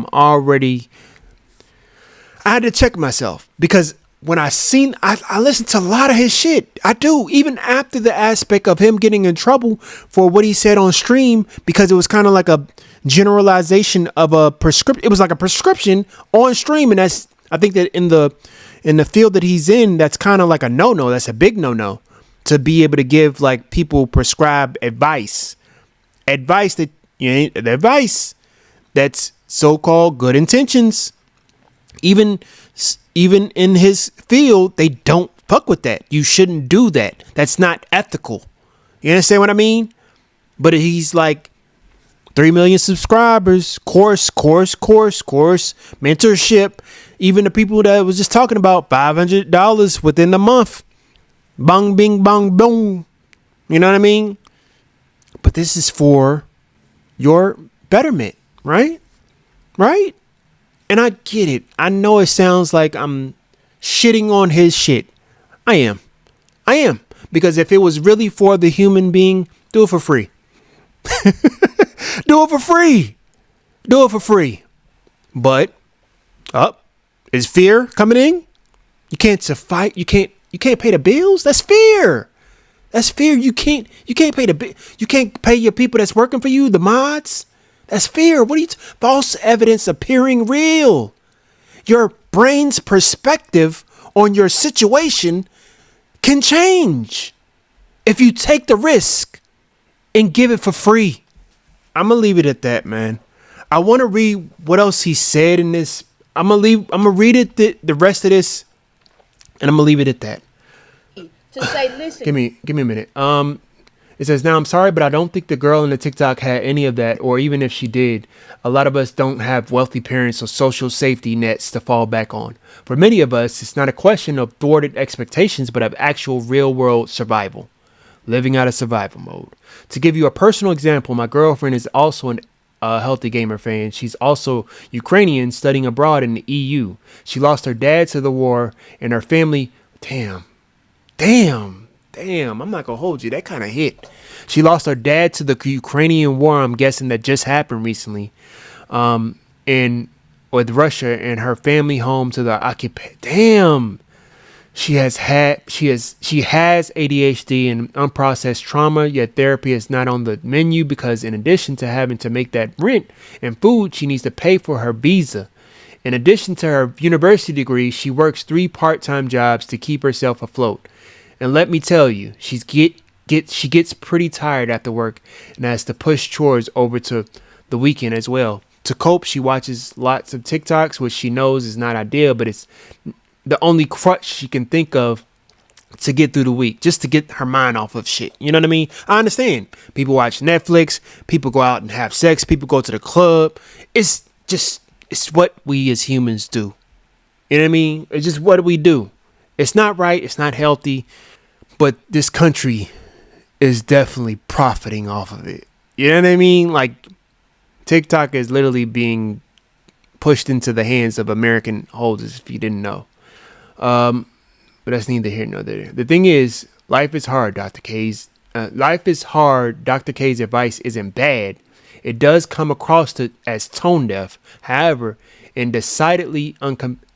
had to check myself, because when I listened to a lot of his shit. I do, even after the aspect of him getting in trouble for what he said on stream, because it was kind of like a generalization of a prescription. It was like a prescription on stream. And that's, I think that in the field that he's in, that's kind of like a no-no. That's a big no-no, to be able to give like people prescribed advice that, you know, the advice that's so-called good intentions. Even in his field, they don't fuck with that. You shouldn't do that. That's not ethical. You You understand what I mean? But he's like 3 million subscribers, course, mentorship. Even the people that I was just talking about, $500 within a month. Bong, bing, bong, boom. You know what I mean? But this is for your betterment, right? Right? And I get it. I know it sounds like I'm shitting on his shit. I am. Because if it was really for the human being, do it for free. Do it for free. But is fear coming in? You can't suffice. You can't pay the bills. That's fear. You can't pay you can't pay your people that's working for you, the mods. That's fear. What are you false evidence appearing real? Your brain's perspective on your situation can change if you take the risk and give it for free. I'm gonna leave it at that, man. I want to read what else he said in this. I'm gonna read it the rest of this, and I'm gonna leave it at that. To say, listen. Give me a minute. It says, now I'm sorry, but I don't think the girl in the TikTok had any of that, or even if she did, a lot of us don't have wealthy parents or social safety nets to fall back on. For many of us, it's not a question of thwarted expectations, but of actual real world survival, living out of survival mode. To give you a personal example, my girlfriend is also a healthy gamer fan. She's also Ukrainian, studying abroad in the EU. She lost her dad to the war, and her family, damn, I'm not gonna hold you. That kind of hit. She lost her dad to the Ukrainian war. I'm guessing that just happened recently, with Russia, and her family home to the Acheive. Damn. She has ADHD and unprocessed trauma. Yet therapy is not on the menu because, in addition to having to make that rent and food, she needs to pay for her visa. In addition to her university degree, she works 3 part-time jobs to keep herself afloat. And let me tell you, she gets pretty tired after work and has to push chores over to the weekend as well. To cope, she watches lots of TikToks, which she knows is not ideal, but it's the only crutch she can think of to get through the week, just to get her mind off of shit. You know what I mean? I understand. People watch Netflix, people go out and have sex, people go to the club. It's what we as humans do. You know what I mean? It's just what we do. It's not right. It's not healthy. But this country is definitely profiting off of it. You know what I mean? Like, TikTok is literally being pushed into the hands of American holders, if you didn't know. But that's neither here nor there. The thing is, life is hard, Dr. K's. Life is hard. Dr. K's advice isn't bad. It does come across as tone deaf. However, decidedly uncompassionate,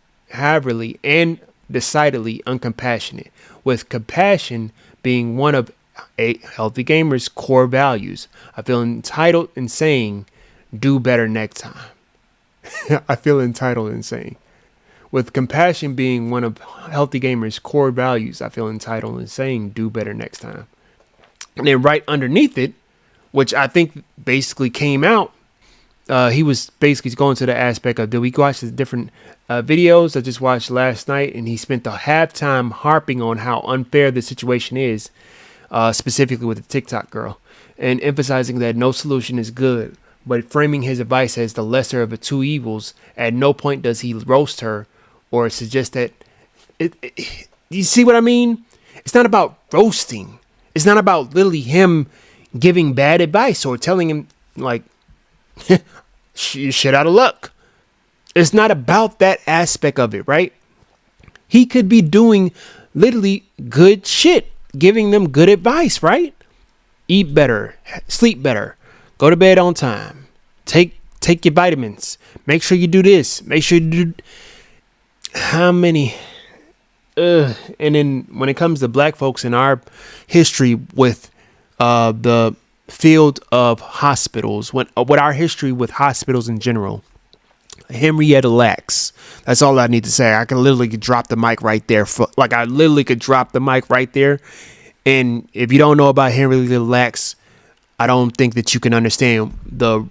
with compassion being one of a healthy gamer's core values. I feel entitled in saying, do better next time. I feel entitled in saying, with compassion being one of healthy gamer's core values, I feel entitled in saying, do better next time. And then right underneath it, which I think basically came out, he was basically going to the aspect of, did we watch the different videos I just watched last night? And he spent the halftime harping on how unfair the situation is, specifically with the TikTok girl, and emphasizing that no solution is good, but framing his advice as the lesser of the two evils. At no point does he roast her or suggest that you see what I mean? It's not about roasting. It's not about literally him giving bad advice or telling him like, you're shit out of luck. It's not about that aspect of it, right? He could be doing literally good shit, giving them good advice, right? Eat better, sleep better, go to bed on time, take your vitamins, make sure you do this, make sure you do how many. And then when it comes to black folks in our history with the field of hospitals, what our history with hospitals in general, Henrietta Lacks. That's all I need to say. I can literally drop the mic right there. I literally could drop the mic right there. And if you don't know about Henrietta Lacks, I don't think that you can understand the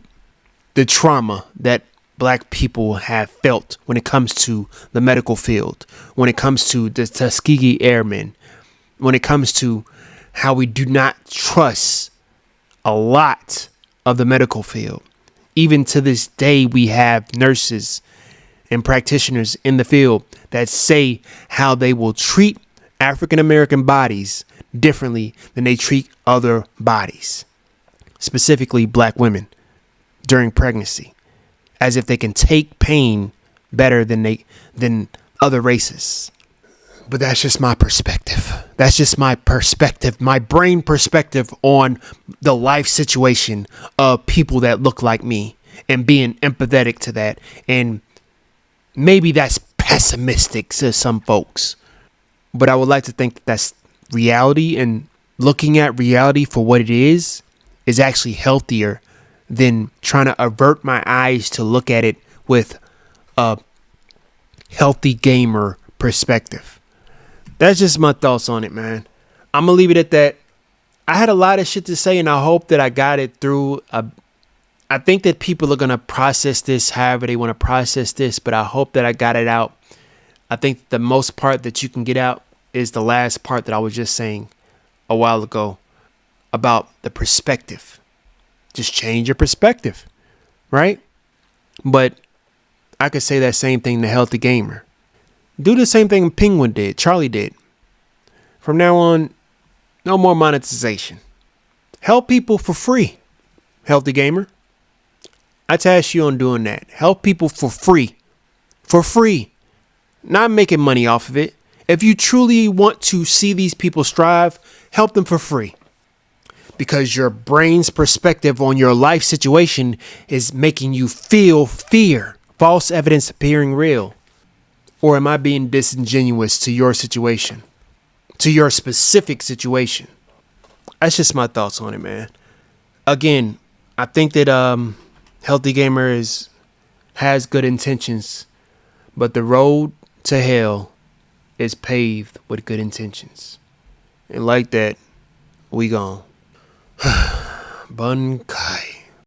trauma that black people have felt when it comes to the medical field, when it comes to the Tuskegee Airmen, when it comes to how we do not trust a lot of the medical field. Even to this day, we have nurses and practitioners in the field that say how they will treat African American bodies differently than they treat other bodies, specifically black women during pregnancy, as if they can take pain better than other races. But that's just my perspective. That's just my perspective, my brain perspective on the life situation of people that look like me and being empathetic to that. And maybe that's pessimistic to some folks, but I would like to think that that's reality, and looking at reality for what it is actually healthier than trying to avert my eyes to look at it with a healthy gamer perspective. That's just my thoughts on it, man. I'm going to leave it at that. I had a lot of shit to say, and I hope that I got it through. I think that people are going to process this however they want to process this, but I hope that I got it out. I think the most part that you can get out is the last part that I was just saying a while ago about the perspective. Just change your perspective, right? But I could say that same thing to Healthy Gamer. Do the same thing Penguin did, Charlie did. From now on, no more monetization. Help people for free, Healthy Gamer. I task you on doing that. Help people for free. For free. Not making money off of it. If you truly want to see these people strive, help them for free. Because your brain's perspective on your life situation is making you feel fear. False evidence appearing real. Or am I being disingenuous to your situation? To your specific situation? That's just my thoughts on it, man. Again, I think that Healthy Gamer has good intentions, but the road to hell is paved with good intentions. And like that, we gone. Bunkai.